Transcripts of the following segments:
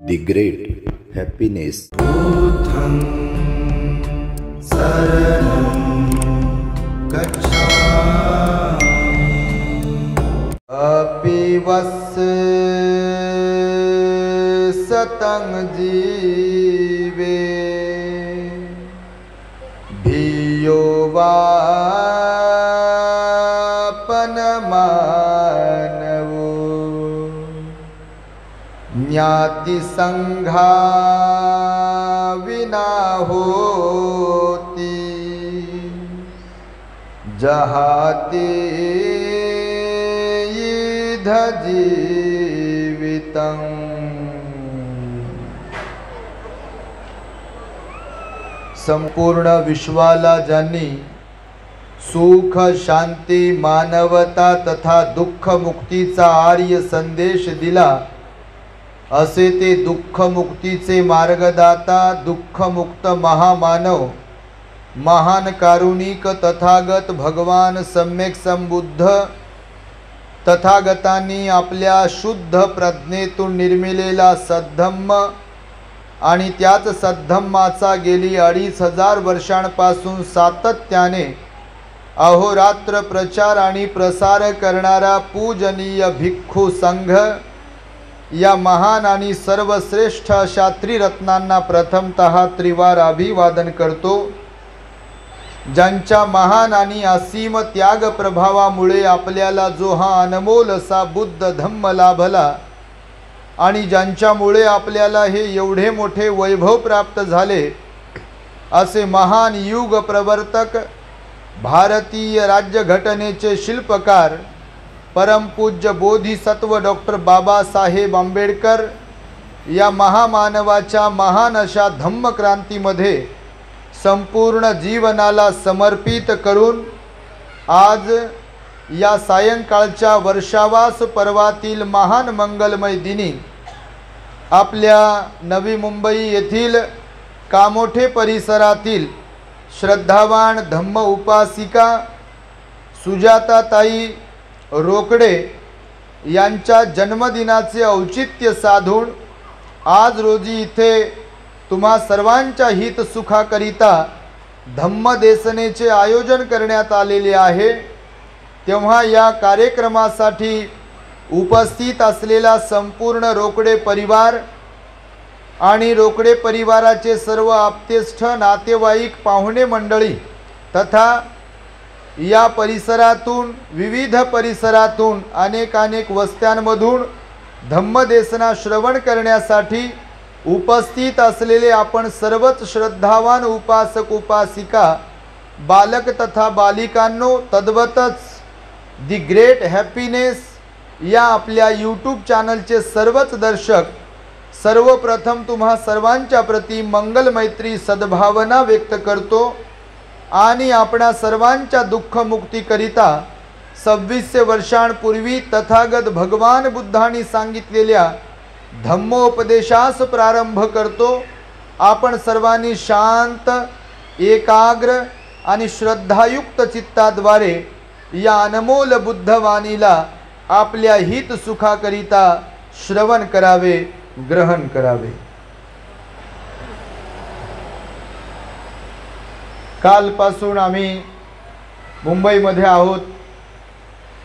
The Great Happiness. बुद्धं शरणं गच्छामि। अपि वत्सतं जीवे धियो वापनमानवो ज्ञाति संघा विना होती जहाते इध जीवितं। संपूर्ण विश्वाला ज्यांनी सुख शांती मानवता तथा दुःख मुक्तीचा आर्य संदेश दिला असे ते दुःख मुक्तीचे मार्गदाता दुःखमुक्त महामानव महान कारुणिक तथागत भगवान सम्यक संबुद्ध तथागतांनी आपल्या शुद्ध प्रज्ञेतून निर्मिलेला सद्धम्म आणि त्याच सद्धम्माचा गेली 2500 वर्षांपासून सातत्याने अहोरात्र प्रचार आणि प्रसार करणारा पूजनीय भिक्खू संघ या महान आणि सर्वश्रेष्ठ अशा त्रिरत्नांना प्रथमतः त्रिवार अभिवादन करतो। ज्यांच्या महान आणि असीम त्याग प्रभावामुळे आपल्याला जो हा अनमोल असा बुद्ध धम्म लाभला आणि ज्यांच्यामुळे आपल्याला हे एवढे मोठे वैभव प्राप्त झाले असे महान युग प्रवर्तक भारतीय राज्यघटनेचे शिल्पकार परमपूज्य बोधिसत्व डॉक्टर बाबासाहेब आंबेडकर या महामानवाच्या महान अशा धम्मक्रांतीमध्ये संपूर्ण जीवनाला समर्पित करून आज या सायंकाळच्या वर्षावास पर्वातील महान मंगलमय दिनी आपल्या नवी मुंबई येथील कामोठे परिसरातील श्रद्धावान धम्म उपासिका सुजाताताई रोकडे यांच्या जन्मदिनाचे औचित्य साधून आज रोजी इथे तुम्हा सर्वांच्या हित सुखाकरिता धम्मदेसनेचे आयोजन करण्यात आलेले आहे। तेव्हा या कार्यक्रमासाठी उपस्थित असलेला संपूर्ण रोकडे परिवार आणि रोकडे परिवाराचे सर्व आप्तेष्ट नातेवाईक पाहुणे मंडळी तथा या परिसरातून विविध परिसरातून अनेक वस्त्यांमधून धम्मदेसना श्रवण करण्यासाठी उपस्थित असलेले आपण सर्वच श्रद्धावान उपासक उपासिका बालक तथा बालिकांनो तद्वतच दी ग्रेट हॅपीनेस या आपल्या यूट्यूब चॅनलचे सर्वच दर्शक सर्वप्रथम तुम्हा सर्वांच्या प्रती मंगल मैत्री सद्भावना व्यक्त करतो आणि आपणा सर्वांच्या दुःख मुक्तीकरिता 2600 वर्षांपूर्वी तथागत भगवान बुद्धांनी सांगितलेल्या धम्मोपदेशास प्रारंभ करतो। आपण सर्वांनी शांत एकाग्र आणि श्रद्धायुक्त चित्ताद्वारे या अनमोल बुद्धवाणीला आपल्या हित सुखाकरिता श्रवण करावे ग्रहण करावे। कालपासून आम्ही मुंबईमध्ये आहोत।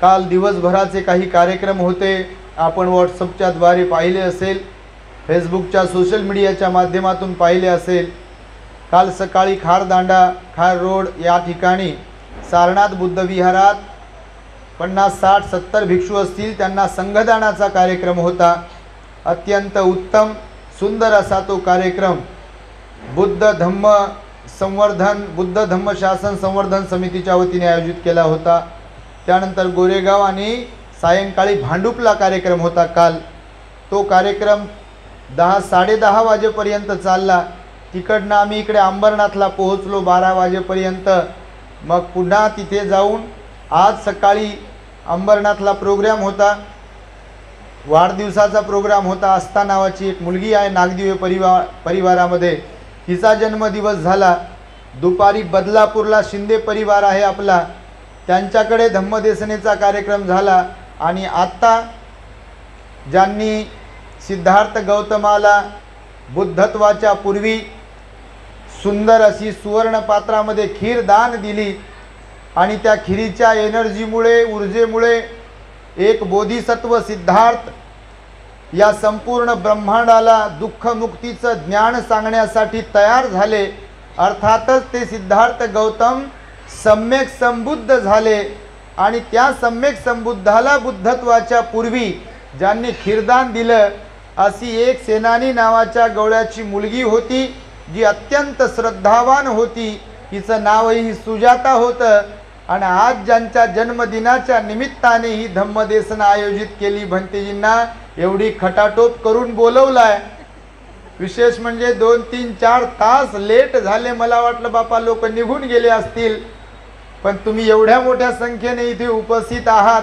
काल दिवसभराचे काही कार्यक्रम होते, आपण व्हॉट्सअपच्या द्वारे पाहिले असेल, फेसबुकच्या सोशल मीडियाच्या माध्यमातून पाहिले असेल। काल सकाळी खार रोड या ठिकाणी सारनाथ बुद्ध विहारात 50-60-70 भिक्षू असतील, त्यांना संघदानाचा कार्यक्रम होता। अत्यंत उत्तम सुंदर असा तो कार्यक्रम बुद्ध धम्म शासन संवर्धन समितीच्या वतीने आयोजित केला होता। त्यानंतर गोरेगाव आणि सायंकाळी भांडुपला कार्यक्रम होता। काल तो कार्यक्रम 10-10:30 वाजेपर्यंत चालला। तिकडनं आम्ही इकडे अंबरनाथला पोहोचलो 12 वाजेपर्यंत। मग पुन्हा तिथे जाऊन आज सकाळी अंबरनाथला प्रोग्राम होता, वाढदिवसाचा प्रोग्राम होता। आस्था नावाची एक मुलगी आहे नागदिवे परिवारामध्ये, तिचा जन्मदिवस झाला। दुपारी बदलापूरला शिंदे परिवार आहे आपला, त्यांच्याकडे धम्मदेसनेचा कार्यक्रम झाला। आणि आता ज्यांनी सिद्धार्थ गौतमाला बुद्धत्वाच्या पूर्वी सुंदर अशी सुवर्ण पात्रामध्ये खीर दान दिली आणि त्या खिरीच्या एनर्जीमुळे ऊर्जेमुळे एक बोधिसत्व सिद्धार्थ या संपूर्ण ब्रह्मांडाला दुःखमुक्तीचं ज्ञान सांगण्यासाठी तयार झाले। अर्थातच ते सिद्धार्थ गौतम सम्यक संबुद्ध झाले आणि त्या सम्यक संबुद्धाला बुद्धत्वाच्या पूर्वी ज्यांनी खीरदान दिलं अशी एक सेनानी नावाच्या गवळ्याची मुलगी होती जी अत्यंत श्रद्धावान होती। हिचं नावही सुजाता होतं आणि आज ज्यांच्या जन्मदिनाच्या निमित्ताने ही धम्मदेसना आयोजित केली, भंतेजींना एवढी खटाटोप करून बोलवलाय। विशेष म्हणजे 2, 3, 4 तास लेट झाले, मला वाटलं बापा लोक निघून गेले असतील, पण तुम्ही एवढ्या मोठ्या संख्येने इथे उपस्थित आहात,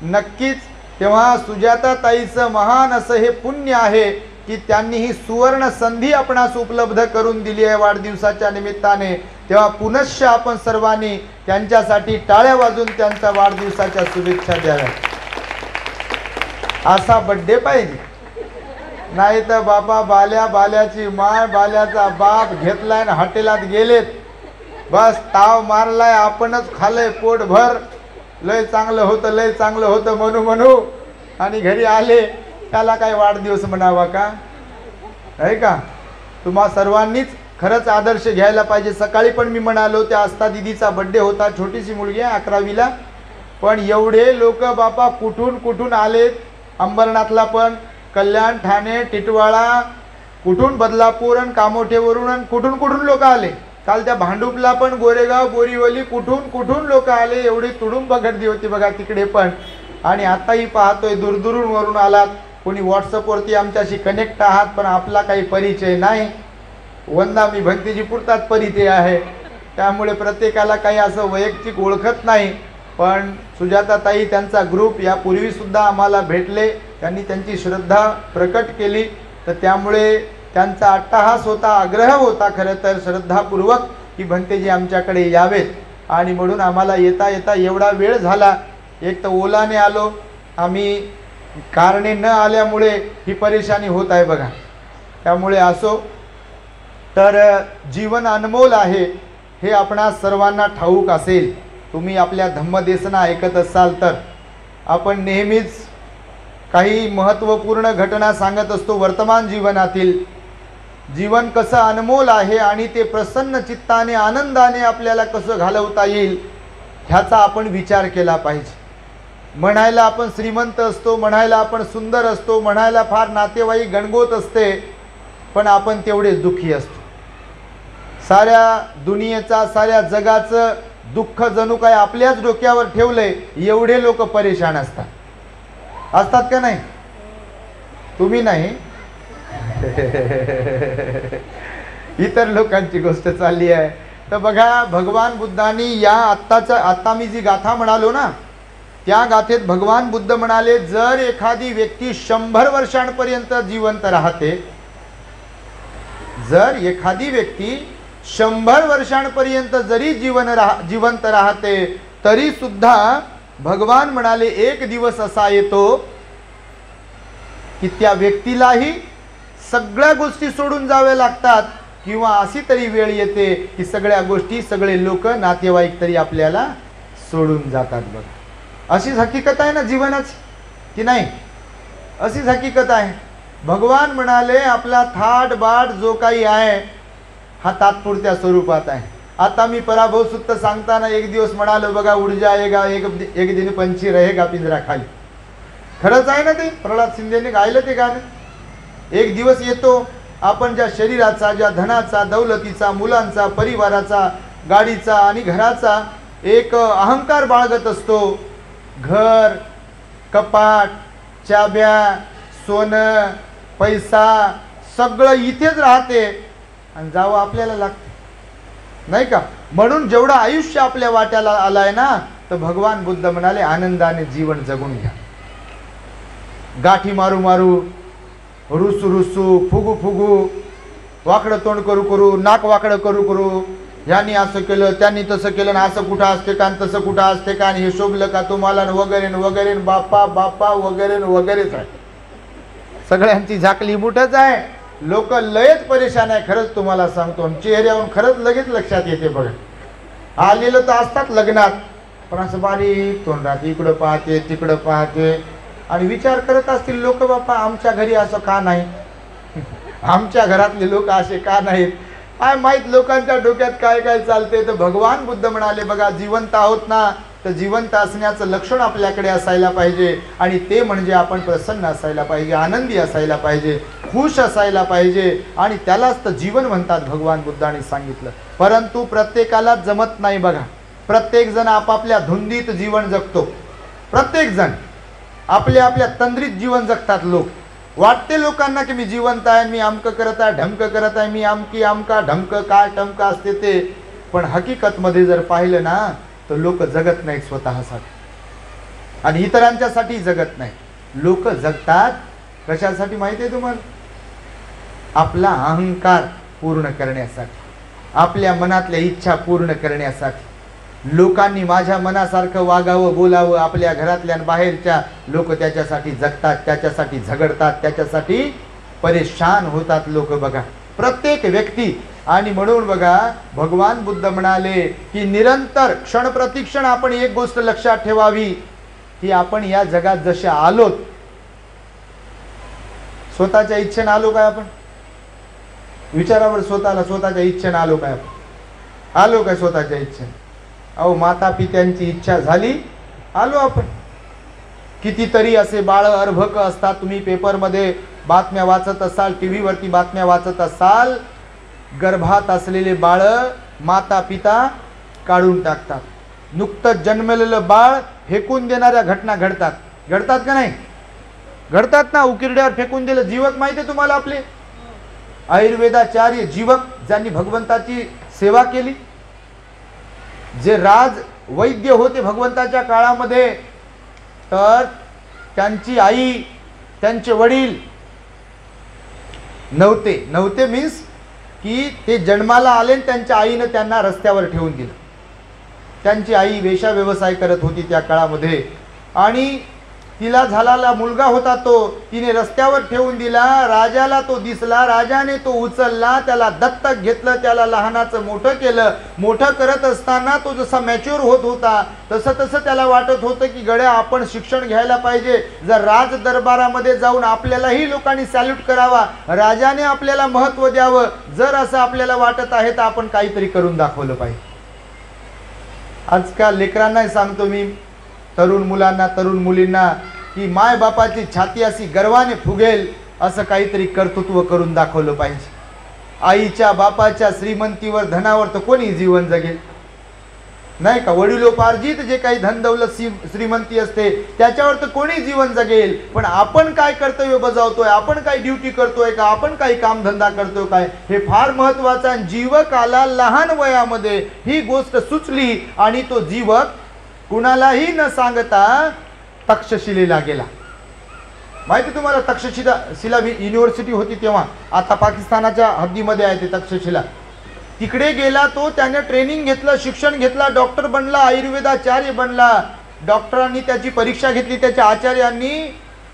नक्कीच तेव्हा सुजाता ताईचं महान असं हे पुण्य आहे की त्यांनी ही सुवर्ण संधी आपणास उपलब्ध करून दिली आहे वाढदिवसाच्या निमित्ताने। तेव्हा पुनश्च आपण सर्वांनी त्यांच्यासाठी टाळ्या वाजून त्यांच्या वाढदिवसाच्या शुभेच्छा द्याव्या। असा बड्डे पाहिजे, नाही तर बाबा बाल्याची माय बाल्याचा बाप घेतलाय आणि हॉटेलात गेलेत, बस ताव मारलाय, आपणच खाल्लंय पोटभर, लय चांगलं होतं म्हणू आणि घरी आले, त्याला काय वाढदिवस म्हणावा का? आहे का? तुम्हा सर्वांनीच खरंच आदर्श घ्यायला पाहिजे। सकाळी पण मी म्हणालो त्या आस्था दिदीचा बड्डे होता, छोटीशी मुलगी आहे 11वीला, पण एवढे लोक बापा कुठून आलेत, अंबरनाथला पण, कल्याण, ठाणे, टिटवाळा, कुठून बदलापूर आणि कामोठेवरून आणि कुठून लोक आले। काल त्या भांडुपला पण गोरेगाव, बोरीवली, कुठून लोक आले, एवढी तुडुंब गर्दी होती बघा तिकडे पण। आणि आताही पाहतोय दूरदूरून वरून आलात, कोणी व्हॉट्सअपवरती आमच्याशी कनेक्ट आहात, पण आपला काही परिचय नाही। वंदा मी भंतेजी पुरताच परिचय आहे, त्यामुळे प्रत्येकाला काही असं वैयक्तिक ओळखत नाही। पण सुजाता ताई त्यांचा ग्रुप यापूर्वी सुद्धा आम्हाला भेटले, त्यांनी त्यांची श्रद्धा प्रकट केली, तर त्यामुळे त्यांचा अट्टहास होता, आग्रह होता खरं तर श्रद्धापूर्वक की भंतेजी आमच्याकडे यावेत, आणि म्हणून आम्हाला येता एवढा वेळ झाला। एक तर ओलाने आलो आम्ही, कारणे न आल्यामुळे ही परेशानी होत आहे बघा। त्यामुळे असो, तर जीवन अनमोल आहे हे आपणा सर्वांना ठाऊक असेल। तुम्ही आपल्या धम्मदेसना ऐकत असाल तर आपण नेहमीच काही महत्त्वपूर्ण घटना सांगत असतो वर्तमान जीवनातील। जीवन कसं अनमोल आहे आणि ते प्रसन्न चित्ताने आनंदाने आपल्याला कसं घालवता येईल ह्याचा आपण विचार केला पाहिजे। म्हणायला आपण श्रीमंत असतो, म्हणायला आपण सुंदर असतो, म्हणायला फार नातेवाईक गणगोत असते, पण आपण तेवढेच दुःखी असतो। साऱ्या दुनियेचा, साऱ्या जगाचं दुःख जणू काय आपल्याच डोक्यावर ठेवलंय, एवढे लोक परेशान असतात का नाही? तुम्ही नाही, इतर लोकांची गोष्ट चालली आहे। तर बघा, भगवान बुद्धांनी या आत्ता मी जी गाथा म्हणालो ना, त्या गाथेत भगवान बुद्ध म्हणाले, जर एखादी व्यक्ती 100 वर्षांपर्यंत जिवंत राहते, जर एखादी व्यक्ती 100 वर्षांपर्यंत जरी जिवंत राहते, तरी सुद्धा भगवान म्हणाले एक दिवस असा येतो की त्या व्यक्तीलाही सगळ्या गोष्टी सोडून जावे लागतात, किंवा अशी तरी वेळ येते की सगळ्या गोष्टी, सगळे लोक, नातेवाईक तरी आपल्याला सोडून जातात बघा। अशीच हकीकत आहे ना जीवनाची, की नाही? अशीच हकीकत आहे। भगवान म्हणाले आपला थाट बाट जो काही आहे हा तात्पुरत्या स्वरूपात आहे। आता मी पराभव सुत्त सांगताना एक दिवस म्हणालो बघा, उड़ जाएगा एक दिन पंछी रहेगा पिंजरा खाली। खरंच आहे ना ते, प्रल्हाद शिंदेने गायलं ते गाणं। एक दिवस येतो आपण ज्या शरीराचा, ज्या धनाचा, दौलतीचा, मुलांचा, परिवाराचा, गाडीचा आणि घराचा एक अहंकार बाळगत असतो। घर, कपाट, चाब्या, सोनं, पैसा सगळं इथेच राहते आणि जावं आपल्याला लागते, नाही का? म्हणून जेवढं आयुष्य आपल्या वाट्याला आलाय ना, तर भगवान बुद्ध म्हणाले आनंदाने जीवन जगून घ्या। गाठी मारू मारू, रुसू रुसू, फुगू फुगू, वाकडं तोंड करू करू, नाक वाकडं करू करू, ह्यांनी असं केलं, त्यांनी तसं केलं, असं कुठं असते का, तसं कुठं असते का, हे शोभलं का तुम्हाला, वगैरे वगैरे, बापा बापा वगैरे वगैरेच आहे सगळ्यांची झाकली मुठच आहे. लोक लयच परेशान आहे खरंच तुम्हाला सांगतो. चेहऱ्यावरून खरंच लगेच लक्षात येते बघा. आलेलं तर असतात लग्नात, पण असं बारीक तोंडात इकडं पाहते तिकडं पाहते आणि विचार करत असतील लोक, बापा आमच्या घरी असं का नाही, आमच्या घरातले लोक असे का नाहीत. काय माहीत लोकांच्या डोक्यात काय काय चालते. तर भगवान बुद्ध म्हणाले बघा, जिवंत आहोत ना, तर जिवंत असण्याचं लक्षण आपल्याकडे असायला पाहिजे आणि ते म्हणजे आपण प्रसन्न असायला पाहिजे, आनंदी असायला पाहिजे, खुश असायला पाहिजे आणि त्यालाच तर जीवन म्हणतात भगवान बुद्धांनी सांगितलं. परंतु प्रत्येकाला जमत नाही बघा. प्रत्येक जण आपापल्या धुंदीत जीवन जगतो. प्रत्येक जण आपल्या आपल्या तंद्रीत जीवन जगतात. लोक वाटते लोकांना की मी जिवंत आहे, मी अमकं करत आहे, ढमकं करत आहे, मी अमकी अमका ढमकं काय टमकं असते ते. पण हकीकतमध्ये जर पाहिलं ना तर लोक जगत नाहीत स्वतःसाठी आणि इतरांच्यासाठी जगत नाही. लोक जगतात कशासाठी माहिती आहे तुम्हाला? आपला अहंकार पूर्ण करण्यासाठी, आपल्या मनातल्या इच्छा पूर्ण करण्यासाठी. लोकांनी माझ्या मनासारखं वागावं बोलावं, आपल्या घरातल्या बाहेरच्या लोक त्याच्यासाठी जगतात, त्याच्यासाठी झगडतात, त्याच्यासाठी परेशान होतात लोक बघा, प्रत्येक व्यक्ती. आणि म्हणून बघा भगवान बुद्ध म्हणाले की निरंतर क्षण प्रतिक्षण आपण एक गोष्ट लक्षात ठेवावी की आपण या जगात जसे आलोत, स्वतःच्या इच्छेने आलो काय आपण? विचारावर स्वतःला, स्वतःच्या इच्छेने आलो काय आपण? आलो काय स्वतःच्या इच्छेने? अहो माता पित्यांची इच्छा झाली आलो आपण. कितीतरी असे बाळ अर्भक असतात, तुम्ही पेपरमध्ये बातम्या वाचत असाल, टी व्हीवरती बातम्या वाचत असाल, गर्भात असलेले बाळ माता पिता काढून टाकतात. नुकतंच जन्मलेलं बाळ फेकून देणाऱ्या घटना घडतात. घडतात का नाही? घडतात ना. उकिरड्यावर फेकून दिलं. जीवक माहिती आहे तुम्हाला आपले आयुर्वेदाचार्य जीवक, ज्यांनी भगवंताची सेवा केली, जे राज वैद्य होते भगवंताच्या काळामध्ये, तर त्यांची आई त्यांचे वडील नव्हते मीन्स की ते जन्माला आले आणि त्यांच्या आईनं त्यांना रस्त्यावर ठेवून दिलं. त्यांची आई वेश्या व्यवसाय करत होती त्या काळामध्ये आणि तिला झालेला मुलगा होता तो तिने रस्त्यावर ठेवून दिला. राजाला तो दिसला, राजाने तो उचलला, त्याला दत्तक घेतलं, त्याला लहानाचं मोठं केलं. मोठं करत असताना तो जसा मॅच्युअर होत होता तसं तसं त्याला वाटत होतं की गड्या आपण शिक्षण घ्यायला पाहिजे. जर राज दरबारामध्ये जाऊन आपल्यालाही लोकांनी सॅल्यूट करावा, राजाने आपल्याला महत्त्व द्यावं, जर असं आपल्याला वाटत आहे तर आपण काहीतरी करून दाखवलं पाहिजे. आजकाल लेकरांनाही सांगतो मी, तरुण मुलांना तरुण मुलींना, की माय बापाची छाती अशी गर्वाने फुगेल असं काहीतरी कर्तृत्व करून दाखवलं पाहिजे. आईच्या बापाच्या श्रीमंतीवर धनावर तर कोणी जीवन जगेल नाही का? वडिलोपार्जित जे काही धन दौलत श्रीमंती असते त्याच्यावर तर कोणी जीवन जगेल. पण आपण काय कर्तव्य बजावतोय, आपण काय ड्युटी करतोय का, आपण काही कामधंदा करतोय काय, हे फार महत्वाचं आहे. जीवकाला लहान वयामध्ये ही गोष्ट सुचली आणि तो जीवक कुणालाही न सांगता तक्षशिलेला गेला. माहिती तुम्हाला तक्षशिला युनिव्हर्सिटी होती तेव्हा, आता पाकिस्तानाच्या हद्दीमध्ये आहे ते तक्षशिला. तिकडे गेला तो, त्याने ट्रेनिंग घेतलं, शिक्षण घेतला, डॉक्टर बनला, आयुर्वेदाचार्य बनला. डॉक्टरांनी त्याची परीक्षा घेतली त्याच्या आचार्यांनी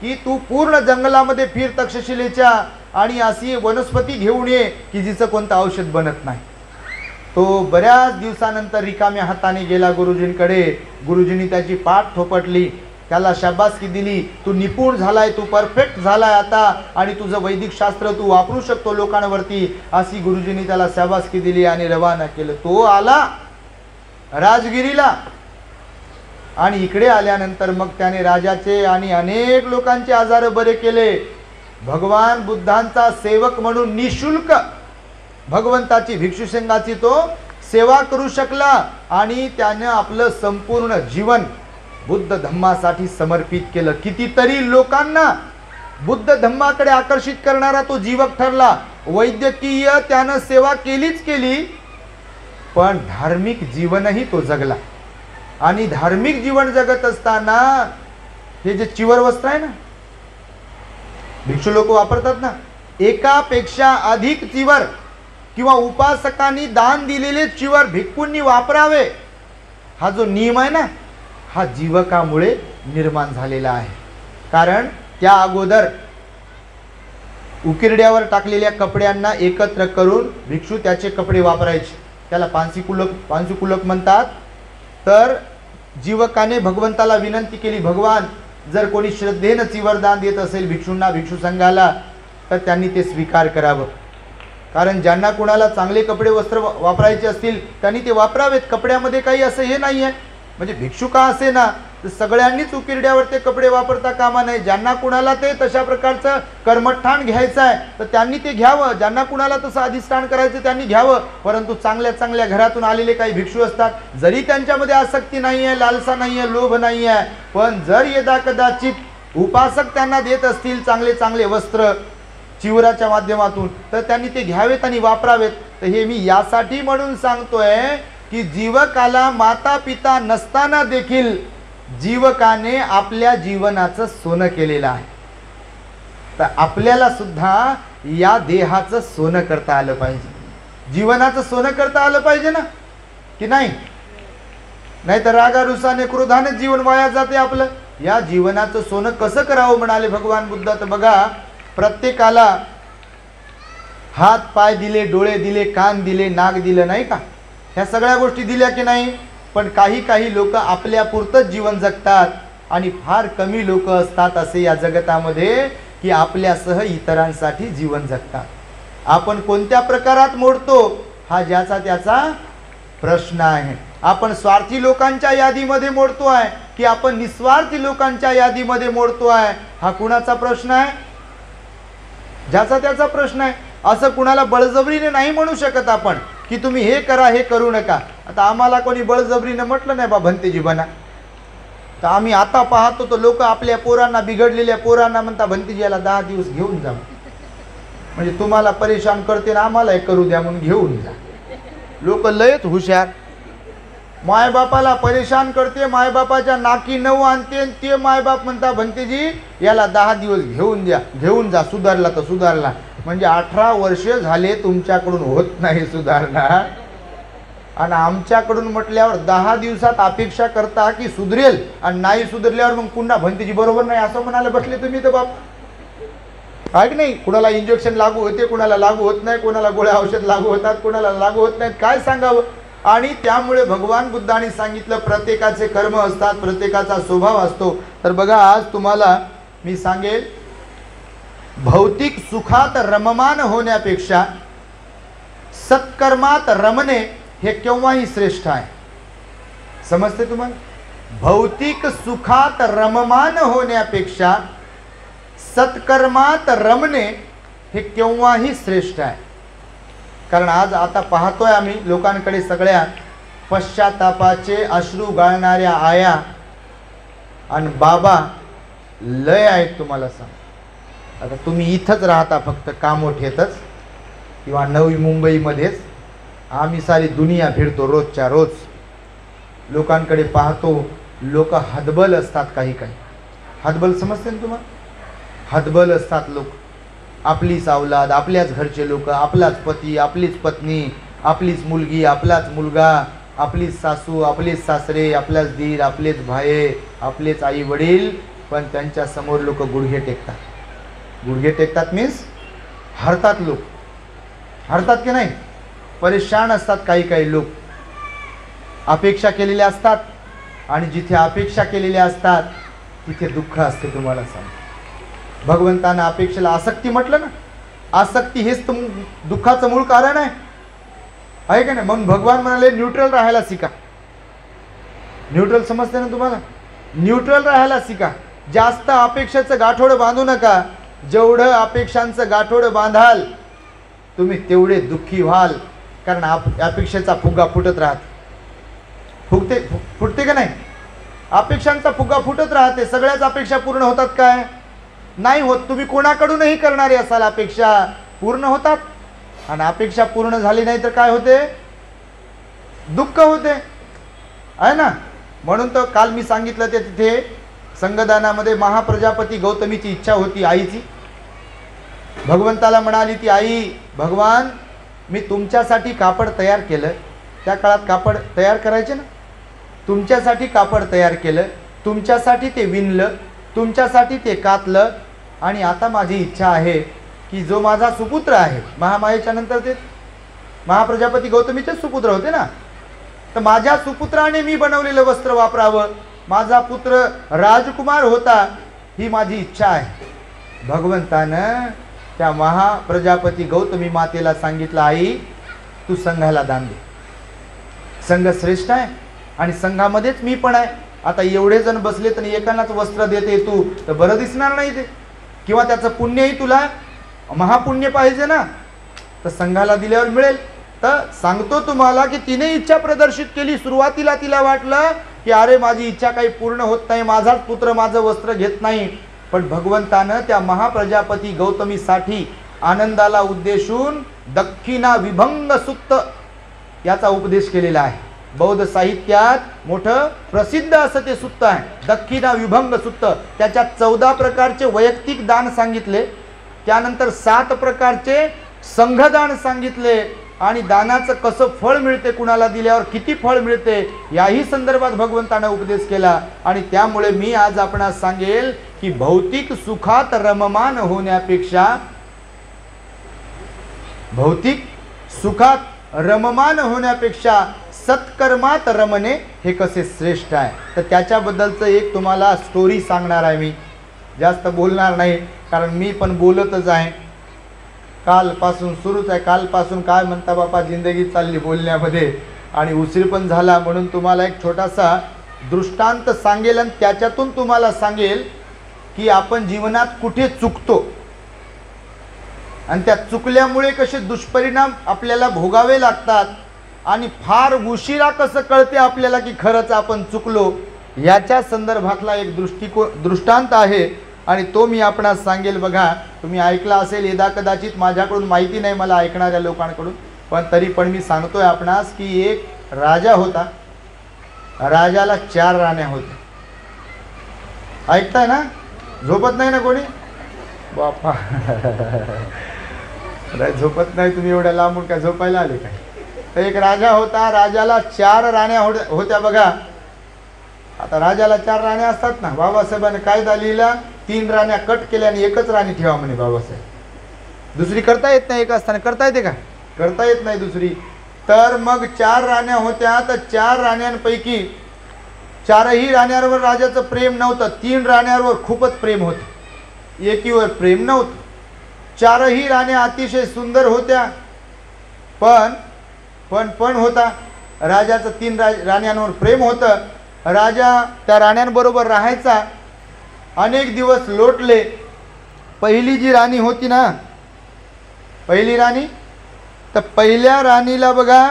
की तू पूर्ण जंगलामध्ये फिर तक्षशिलेच्या आणि अशी वनस्पती घेऊन ये की जिचं कोणतं औषध बनत नाही. तो बऱ्याच दिवसानंतर रिकाम्या हाताने गेला गुरुजींकडे. गुरुजींनी त्याची पाठ थोपटली, त्याला शाबासकी दिली, तू निपुण झालाय, तू परफेक्ट झालाय आता आणि तुझं वैदिक शास्त्र तू वापरू शकतो लोकांवरती, अशी गुरुजींनी त्याला शाबासकी दिली आणि रवाना केलं. तो आला राजगिरीला आणि इकडे आल्यानंतर मग त्याने राजाचे आणि अनेक लोकांचे आजार बरे केले. भगवान बुद्धांचा सेवक म्हणून निशुल्क भगवंताची भिक्षुसंघाची तो सेवा करू शकला आणि त्याने आपलं संपूर्ण जीवन बुद्ध धम्मासाठी समर्पित केलं. कितीतरी लोकांना बुद्ध धम्माकडे आकर्षित करणारा तो जीवक ठरला. वैद्यकीय त्यानं सेवा केलीच केली, पण धार्मिक जीवनही तो जगला. आणि धार्मिक जीवन जगत असताना हे जे चिवर वस्त्र आहे ना, भिक्षू लोक वापरतात ना, एकापेक्षा अधिक चिवर किंवा उपासकांनी दान दिलेले चिवर भिक्खूंनी वापरावे, हा जो नियम आहे ना, हा जीवकामुळे निर्माण झालेला आहे. कारण त्या अगोदर उकिरड्यावर टाकलेल्या कपड्यांना एकत्र करून भिक्षू त्याचे कपडे वापरायचे, त्याला पांसीकुलक म्हणतात. तर जीवकाने भगवंताला विनंती केली, भगवान जर कोणी श्रद्धेनं चिवरदान देत असेल भिक्षूंना, भिक्षू संघाला, तर त्यांनी ते स्वीकार करावं. कारण ज्यांना कुणाला चांगले कपडे वस्त्र वापरायचे असतील त्यांनी ते वापरावेत. कपड्यामध्ये काही असं हे नाही आहे, म्हणजे भिक्षू का असे ना, तर सगळ्यांनीच उकिरड्यावर ते कपडे वापरता कामा नये. ज्यांना कुणाला ते तशा प्रकारचं कर्मठाण घ्यायचं आहे तर त्यांनी ते घ्यावं, ज्यांना कुणाला तसं अधिष्ठान करायचं त्यांनी घ्यावं. परंतु चांगल्या चांगल्या घरातून आलेले काही भिक्षू असतात, जरी त्यांच्यामध्ये आसक्ती नाही आहे, लालसा नाही आहे, लोभ नाही आहे, पण जर यदा कदाचित उपासक त्यांना देत असतील चांगले चांगले वस्त्र चिवराच्या माध्यमातून, तर त्यांनी ते घ्यावेत आणि वापरावेत. तर हे मी यासाठी म्हणून सांगतोय की जीवकाला माता पिता नसताना देखील जीवकाने आपल्या जीवनाचं सोनं केलेलं आहे. तर आपल्याला सुद्धा या देहाचं सोनं करता आलं पाहिजे, जीवनाचं सोनं करता आलं पाहिजे ना, की नाही? नाही तर रागारुसाने क्रोधाने जीवन वाया जाते आपलं. या जीवनाचं सोनं कसं करावं म्हणाले भगवान बुद्ध. तर बघा, प्रत्येकाला हात पाय दिले, डोळे दिले, कान दिले, नाक दिलं, नाही का? ह्या सगळ्या गोष्टी दिल्या की नाही? पण काही लोक आपल्या पुरतंच जीवन जगतात आणि फार कमी लोक असतात असे या जगतामध्ये की आपल्यासह इतरांसाठी जीवन जगतात. आपण कोणत्या प्रकारात मोडतो हा ज्याचा त्याचा प्रश्न आहे. आपण स्वार्थी लोकांच्या यादीमध्ये मोडतो आहे की आपण निस्वार्थी लोकांच्या यादीमध्ये मोडतो आहे, हा कुणाचा प्रश्न आहे? ज्याचा त्याचा प्रश्न आहे. असं कुणाला बळजबरीने नाही म्हणू शकत आपण की तुम्ही हे करा, हे करू नका. आता आम्हाला कोणी बळजबरीने म्हटलं नाही बा भंतेजी बना, तर आम्ही आता पाहतो तर लोक आपल्या पोरांना, बिघडलेल्या पोरांना म्हणता भंतेजी याला 10 दिवस घेऊन जा, म्हणजे तुम्हाला परेशान करते ना, आम्हाला हे करू द्या म्हणून घेऊन जा. लोक लयच हुशार, मायबापाला परेशान करते, मायबापाच्या नाकी नऊ आणते, ते मायबाप म्हणता भंतेजी याला 10 दिवस घेऊन द्या, घेऊन जा, सुधारला तर सुधारला. म्हणजे 18 वर्ष झाले तुमच्याकडून होत नाही सुधारणा, आणि आमच्याकडून म्हटल्यावर 10 दिवसात अपेक्षा करता की सुधरेल, आणि नाही सुधरल्यावर मग पुन्हा भंतेजी बरोबर नाही असं म्हणायला बसले तुम्ही. तर बाप काय नाही, कुणाला इंजेक्शन लागू होते, कुणाला लागू होत नाही, कुणाला गोळ्या औषध लागू होतात, कुणाला लागू होत नाहीत, काय सांगावं. आणि त्यामुळे भगवान बुद्धांनी सांगितलं प्रत्येकाचे कर्म असतात, प्रत्येकाचा स्वभाव असतो. तर बघा, आज तुम्हाला मी सांगेल, भौतिक सुखात रममान होण्यापेक्षा सत्कर्मात रमणे हे केव्हाही श्रेष्ठ आहे. समजते तुम्हाला? भौतिक सुखात रममान होण्यापेक्षा सत्कर्मात रमणे हे केव्हाही श्रेष्ठ आहे. कारण आज आता पाहतोय आम्ही लोकांकडे सगळ्या पश्चातापाचे अश्रू गाळणाऱ्या आया आणि बाबा लय आहेत. तुम्हाला सांग, आता तुम्ही इथंच राहता फक्त कामोठ्यातच किंवा नवी मुंबईमध्येच, आम्ही सारी दुनिया फिरतो रोजच्या रोज, लोकांकडे पाहतो. लोक हतबल असतात, काही हतबल समजते ना तुम्हाला? हतबल असतात लोक. आपलीच औलाद, आपल्याच घरचे लोक, आपलाच पती, आपलीच पत्नी, आपलीच मुलगी, आपलाच मुलगा, आपलीच सासू, आपलेच सासरे, आपल्याच दीर, आपलेच भाये, आपलेच आई वडील, पण त्यांच्या समोर लोक गुडघे टेकतात. गुडघे टेकतात मीन्स हरतात. लोक हरतात की नाही? परेशान असतात. काही लोक अपेक्षा केलेल्या असतात, आणि जिथे अपेक्षा केलेल्या असतात तिथे दुःख असते. तुम्हाला सांग, भगवंतानं अपेक्षेला आसक्ती म्हटलं ना, आसक्ती हेच तर दुःखाचं मूळ कारण आहे का नाही? म्हणून भगवान म्हणाले न्यूट्रल राहायला शिका. न्यूट्रल समजते ना तुम्हाला? न्यूट्रल राहायला शिका. जास्त अपेक्षेचं गाठोडं बांधू नका. जेवढं अपेक्षांचं गाठोडं बांधाल तुम्ही तेवढे दुःखी व्हाल. कारण अपेक्षेचा फुगा फुटत राहते. फुटते का नाही? अपेक्षांचा फुगा फुटत राहते. सगळ्याच अपेक्षा पूर्ण होतात काय? नाही होत. तुम्ही कोणाकडूनही करणारे असाल अपेक्षा पूर्ण होतात, आणि अपेक्षा पूर्ण झाली नाही तर काय होते? दुःख होते, आहे ना? म्हणून तर काल मी सांगितलं ते तिथे संगदानामध्ये महाप्रजापती गौतमीची इच्छा होती आईची. भगवंताला म्हणाली ती आई, भगवान मी तुमच्यासाठी कापड तयार केलं. त्या काळात कापड तयार करायचे ना. तुमच्यासाठी कापड तयार केलं, तुमच्यासाठी ते विणलं, तुमच्यासाठी ते कातलं, आणि आता माझी इच्छा आहे की जो माझा सुपुत्र आहे, महामायेच्या नंतर ते महाप्रजापती गौतमीचेच सुपुत्र होते ना, तर माझ्या सुपुत्राने मी बनवलेलं वस्त्र वापरावं, माझा पुत्र राजकुमार होता, ही माझी इच्छा आहे. भगवंतानं त्या महाप्रजापती गौतमी मातेला सांगितलं, आई तू संघाला दान दे, संघ श्रेष्ठ आहे आणि संघामध्येच मी पण आहे. आता एवढे जण बसले तर एकालाच वस्त्र देते तू, तर बरं दिसणार नाही ते, किंवा त्याचं पुण्यही तुला महापुण्य पाहिजे ना, तर संघाला दिल्यावर मिळेल. तर सांगतो तुम्हाला की तिने इच्छा प्रदर्शित केली. सुरुवातीला तिला वाटलं की अरे माझी इच्छा काही पूर्ण होत नाही, माझाच पुत्र माझं वस्त्र घेत नाही, पण भगवंतानं त्या महाप्रजापती गौतमीसाठी आनंदाला उद्देशून दक्षिणा विभंग सुत्त याचा उपदेश केलेला आहे. बौद्ध साहित्यात मोठं प्रसिद्ध असं ते सुत्त आहे, दक्षिणा विभंग सुत्त. त्याच्यात 14 प्रकारचे वैयक्तिक दान सांगितले, त्यानंतर 7 प्रकारचे संघदान सांगितले, आणि दानाचं कसं फळ मिळते, कुणाला दिल्यावर किती फळ मिळते याही संदर्भात भगवंतानं उपदेश केला. आणि त्यामुळे मी आज आपणास सांगेल की भौतिक सुखात रममान होण्यापेक्षा, भौतिक सुखात रममान होण्यापेक्षा सत्कर्मात रमणे हे कसे श्रेष्ठ आहे. तर त्याच्याबद्दलचं एक तुम्हाला स्टोरी सांगणार आहे. मी जास्त बोलणार नाही, कारण मी पण बोलतच आहे, कालपासून सुरूच आहे. कालपासून काय म्हणता बापा जिंदगी चालली बोलण्यामध्ये, आणि उशीर पण झाला, म्हणून तुम्हाला एक छोटासा दृष्टांत सांगेल आणि त्याच्यातून तुम्हाला सांगेल की आपण जीवनात कुठे चुकतो आणि त्या चुकल्यामुळे कसे दुष्परिणाम आपल्याला भोगावे लागतात, आणि फार उशिरा कसं कळते आपल्याला की खरंच आपण चुकलो. याच्या संदर्भातला एक दृष्टांत आहे आणि तो मी आपणास सांगेल. बघा, तुम्ही ऐकला असेल यदा कदाचित, माझ्याकडून माहिती नाही, मला ऐकणाऱ्या लोकांकडून, पण तरी पण मी सांगतोय आपणास की एक राजा होता, राजाला 4 राण्या होत्या. ऐकताय ना? झोपत नाही ना कोणी? बापा झोपत नाही तुम्ही, एवढ्या लांबून काय झोपायला आले काय? तर एक राजा होता, राजाला 4 राण्या होत्या. बघा, आता राजाला 4 राण्या असतात ना, बाबासाहेबांनी कायदा लिहिला, 3 राण्या कट केल्या आणि एकच राणी ठेवा म्हणे बाबासाहेब. दुसरी करता येत नाही, एक असताना करता येते का? करता येत नाही दुसरी. तर मग 4 राण्या होत्या, तर 4 राण्यांपैकी 4ही राण्यांवर राजाचं प्रेम नव्हतं, 3 राण्यांवर खूपच प्रेम होतं, एकीवर प्रेम नव्हतं. 4ही राण्या अतिशय सुंदर होत्या, पण होता राजाचं 3 राण्यांवर प्रेम होतं. राजा त्या राण्यांबरोबर राहायचा. अनेक दिवस लोटले. पहिली जी राणी होती ना, पहिली राणी, तर पहिल्या राणीला बघा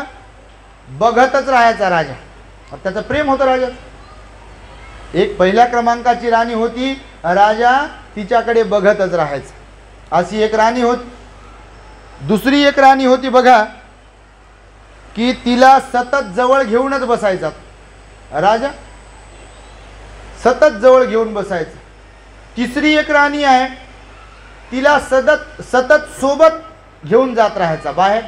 बघतच राहायचा राजा, त्याचं प्रेम होतं राजा. एक पहिल्या क्रमांकाची राणी होती, राजा तिच्याकडे बघतच राहायचा, अशी एक राणी होती. दुसरी एक राणी होती बघा, की तिला सतत जवळ घेऊनच बसायचा राजा, सतत जवळ घेऊन बसायचा. तिसरी एक राणी आहे, तिला सतत सोबत घेऊन जात राहायचा बाहेर.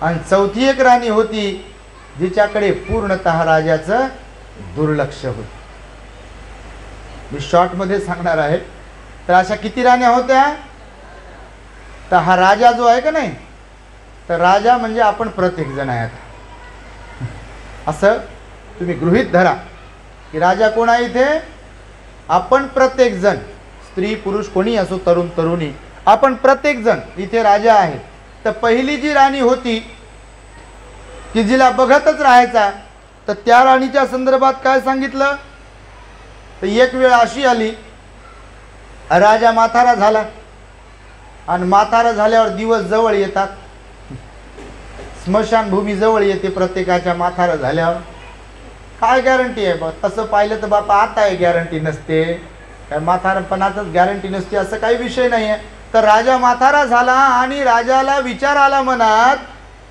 आणि चौथी एक राणी होती, जिच्याकडे पूर्णतः राजाचं दुर्लक्ष होतं. मी शॉर्टमध्ये सांगणार आहे. तर अशा किती राण्या होत्या? तर हा राजा जो आहे का नाही, तर राजा म्हणजे आपण प्रत्येक जण आहे. असं तुम्ही गृहीत धरा की राजा कोण आहे इथे? आपण प्रत्येक जण, स्त्री पुरुष कोणी असो, तरुण तरुणी, आपण प्रत्येक जण इथे राजा आहे. तर पहिली जी राणी होती की जिला बघतच राहायचा, तर त्या राणीच्या संदर्भात काय सांगितलं? तर एक वेळ अशी आली, राजा म्हातारा झाला, आणि म्हातारा झाल्यावर दिवस जवळ येतात, स्मशानभूमी जवळ येते प्रत्येकाच्या म्हातारा झाल्यावर. काय गॅरंटी आहे? तसं पाहिलं तर बापा आता आहे गॅरंटी नसते, काय म्हातारपणातच गॅरंटी नसते असं काही विषय नाही आहे. तर राजा म्हातारा झाला आणि राजाला विचार आला मनात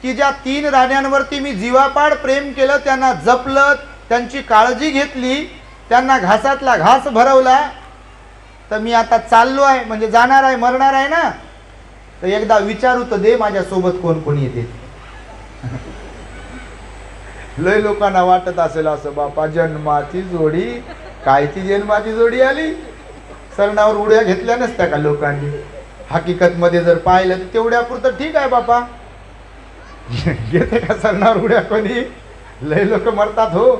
की ज्या 3 राण्यांवरती मी जीवापाड प्रेम केलं, त्यांना जपलं, त्यांची काळजी घेतली, त्यांना घासातला घास भरवला, तर मी आता चाललो आहे, म्हणजे जाणार आहे, मरणार आहे ना, तर एकदा विचारू तर दे माझ्यासोबत कोण कोण येते. लय लोकांना वाटत असेल असं, बापा जन्माची जोडी, कायची जन्माची जोडी आली, सरणावर उड्या घेतल्या नसत्या का लोकांनी? हकीकतमध्ये जर पाहिलं तर तेवढ्यापुरतं ठीक आहे बापा. घेते का सरणार उड्या कोणी? लय लोक मरतात हो.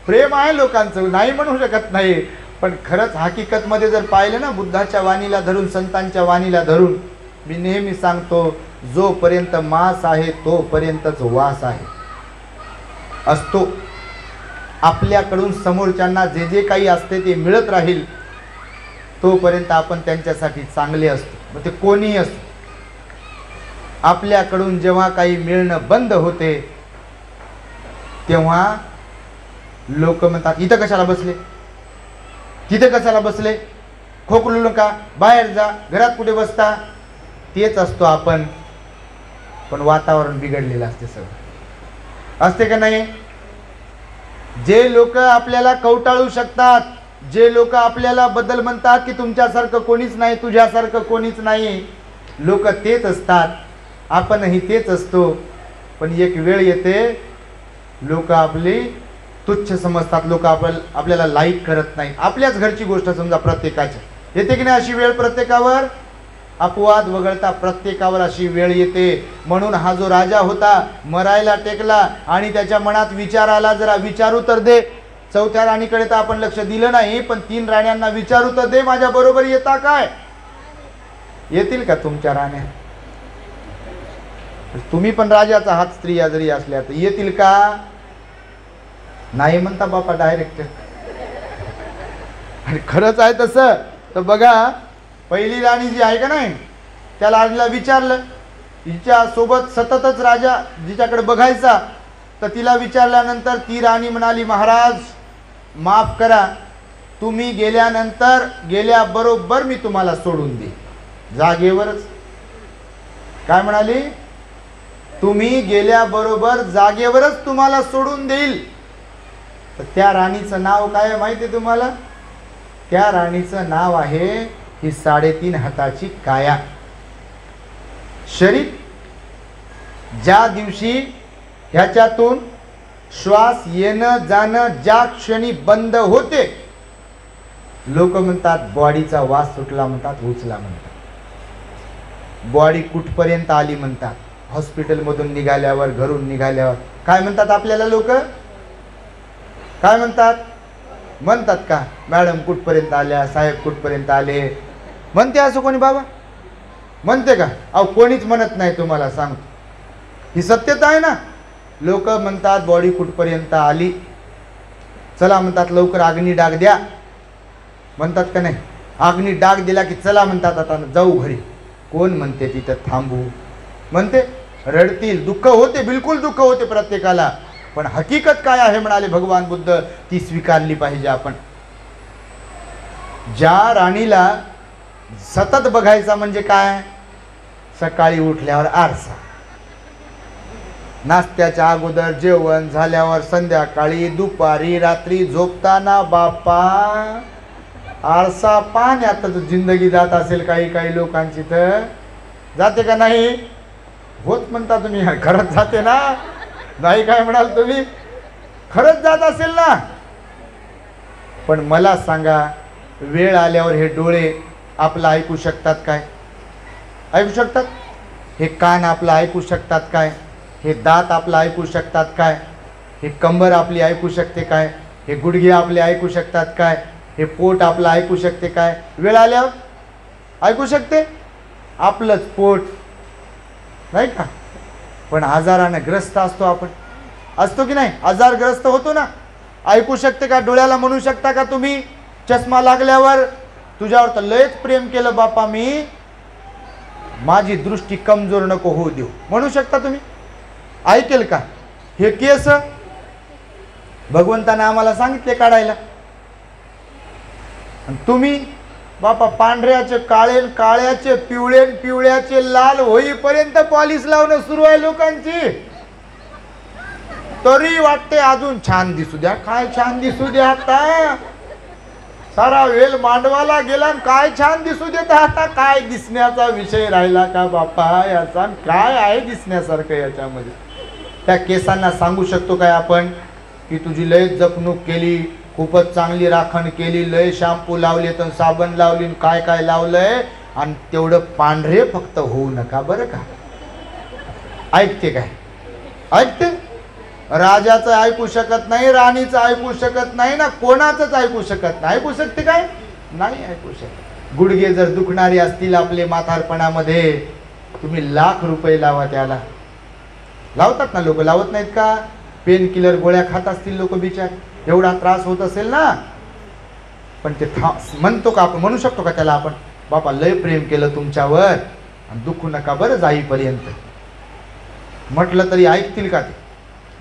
प्रेम आहे लोकांचं, नाही म्हणू शकत नाही, पण खरंच हकीकतमध्ये जर पाहिलं ना, बुद्धाच्या वाणीला धरून, संतांच्या वाणीला धरून, मी नेहमी सांगतो, जोपर्यंत मांस आहे तोपर्यंतच वास आहे असतो. आपल्याकडून समोरच्यांना जे जे काही असते ते मिळत राहील तोपर्यंत आपण त्यांच्यासाठी चांगले असतो, मग ते कोणीही असतो. आपल्याकडून जेव्हा काही मिळणं बंद होते तेव्हा लोक म्हणतात, इथं कशाला बसले, तिथे कशाला बसले, खोकलू नका, बाहेर जा, घरात कुठे बसता. तेच असतो आपण, पण वातावरण बिघडलेलं असते सगळं, असते का नाही? जे लोक आपल्याला कवटाळू शकतात, जे लोक आपल्याला बदल म्हणतात की तुमच्यासारखं कोणीच नाही, तुझ्यासारखं कोणीच नाही, लोक तेच असतात, आपणही तेच असतो. पण एक वेळ येते लोक आपली तुच्छ समजतात, लोक आपल्याला लाईक करत नाही. आपल्याच घरची गोष्ट समजा, प्रत्येकाच्या येते की नाही अशी वेळ, प्रत्येकावर अपवाद वगळता प्रत्येकावर अशी वेळ येते. म्हणून हा जो राजा होता मरायला टेकला आणि त्याच्या मनात विचार आला, जरा विचारू तर दे. चौथ्या राणीकडे तर आपण लक्ष दिलं नाही, पण 3 राण्यांना विचारू तर दे, माझ्या बरोबर येता काय? येतील का तुमच्या राण्या? तुम्ही पण राजाचा हात स्त्रिया जरी असल्या तर येतील का? नाही म्हणता बापा डायरेक्ट. आणि खरंच आहे तसं तर बघा, पहिली राणी जी आहे का नाही, त्या राणीला विचारलं, हिच्या सोबत सततच राजा जिच्याकडे बघायचा, तर तिला विचारल्यानंतर ती राणी म्हणाली, महाराज माफ करा, तुम्ही गेल्यानंतर गेल्याबरोबर मी तुम्हाला सोडून दे. जागेवरच. काय म्हणाली? तुम्ही गेल्याबरोबर जागेवरच तुम्हाला सोडून देईल. तर त्या राणीचं नाव काय माहिती आहे तुम्हाला? त्या राणीचं नाव आहे ही 3.5 हाताची काया. शरीर ज्या दिवशी ह्याच्यातून श्वास येणं जाणं ज्या क्षणी बंद होते, लोक म्हणतात बॉडीचा वास सुटला, म्हणतात उचला, म्हणतात बॉडी कुठपर्यंत आली, म्हणतात हॉस्पिटलमधून निघाल्यावर, घरून निघाल्यावर काय म्हणतात आपल्याला लोक? काय म्हणतात? म्हणतात का मॅडम कुठपर्यंत आल्या, साहेब कुठपर्यंत आले, म्हणते असं कोणी बाबा? म्हणते का? अहो कोणीच म्हणत नाही, तुम्हाला सांगतो, ही सत्यता आहे ना. लोक म्हणतात बॉडी कुठपर्यंत आली, चला म्हणतात लवकर अग्नी डाग द्या, म्हणतात का नाही? अग्नी डाग दिला की चला म्हणतात आता जाऊ घरी. कोण म्हणते तिथं थांबू? म्हणते रडतील, दुःख होते, बिलकुल दुःख होते प्रत्येकाला, पण हकीकत काय आहे म्हणाले भगवान बुद्ध, ती स्वीकारली पाहिजे आपण. ज्या राणीला सतत बघायचा म्हणजे काय? सकाळी उठल्यावर आरसा, नाश्त्याच्या अगोदर, जेवण झाल्यावर, संध्याकाळी, दुपारी, रात्री झोपताना, बापा आरसा पाण्यातच जिंदगी जात असेल काही काही लोकांची. तर जाते का नाही? होत म्हणता तुम्ही, खरंच जाते ना? नाही काय म्हणाल तुम्ही? खरंच जात असेल ना? पण मला सांगा, वेळ आल्यावर हे डोळे आपलं ऐकू शकतात काय? ऐकू शकतात? हे कान आपलं ऐकू शकतात काय? हे दात आपलं ऐकू शकतात काय? हे कंबर आपली ऐकू शकते काय? हे गुडघे आपले ऐकू शकतात काय? हे पोट आपलं ऐकू शकते काय? वेळ आल्यावर ऐकू शकते आपलंच पोट, नाही का? पण आजाराने ग्रस्त असतो आपण, असतो की नाही? आजारग्रस्त होतो ना, ऐकू शकते का? डोळ्याला म्हणू शकता का तुम्ही चष्मा लागल्यावर, तुझ्यावर तर लयच प्रेम केलं बापा मी, माझी दृष्टी कमजोर नको होऊ देऊ, म्हणू शकता तुम्ही? ऐकेल का? हे केस भगवंताने आम्हाला सांगितले काढायला, तुम्ही बापा पांढऱ्याचे काळे, काळ्याचे पिवळे, पिवळ्याचे लाल होईपर्यंत पॉलिश लावणं सुरू आहे लोकांची, तरी वाटते अजून छान दिसू द्या. काय छान दिसू द्या? आता सारा वेल मांडवाला गेला, काय छान दिसू देत? आता काय दिसण्याचा विषय राहिला का बापा याचा? काय आहे दिसण्यासारखं याच्यामध्ये? त्या केसांना सांगू शकतो काय आपण की तुझी लय जपणूक केली, खूपच चांगली राखण केली, लय शॅम्पू लावले, तर साबण लावली, काय काय लावलंय, आणि तेवढं पांढरे फक्त होऊ नका बरं का. ऐकते काय? ऐकते. राजाचं ऐकू शकत नाही, राणीचं ऐकू शकत नाही ना, कोणाचंच ऐकू शकत नाही. ऐकू शकते काय? नाही ऐकू शकत. गुडघे जर दुखणारे असतील आपले म्हातारपणामध्ये, तुम्ही लाख रुपये लावा त्याला. लावतात ना लोक, लावत नाहीत का? पेन किलर गोळ्या खात असतील लोक बिचार, एवढा त्रास होत असेल ना. पण ते म्हणतो का आपण? म्हणू शकतो का त्याला आपण, बापा लय प्रेम केलं तुमच्यावर आणि दुखू नका बरं जाईपर्यंत? म्हटलं तरी ऐकतील का ते?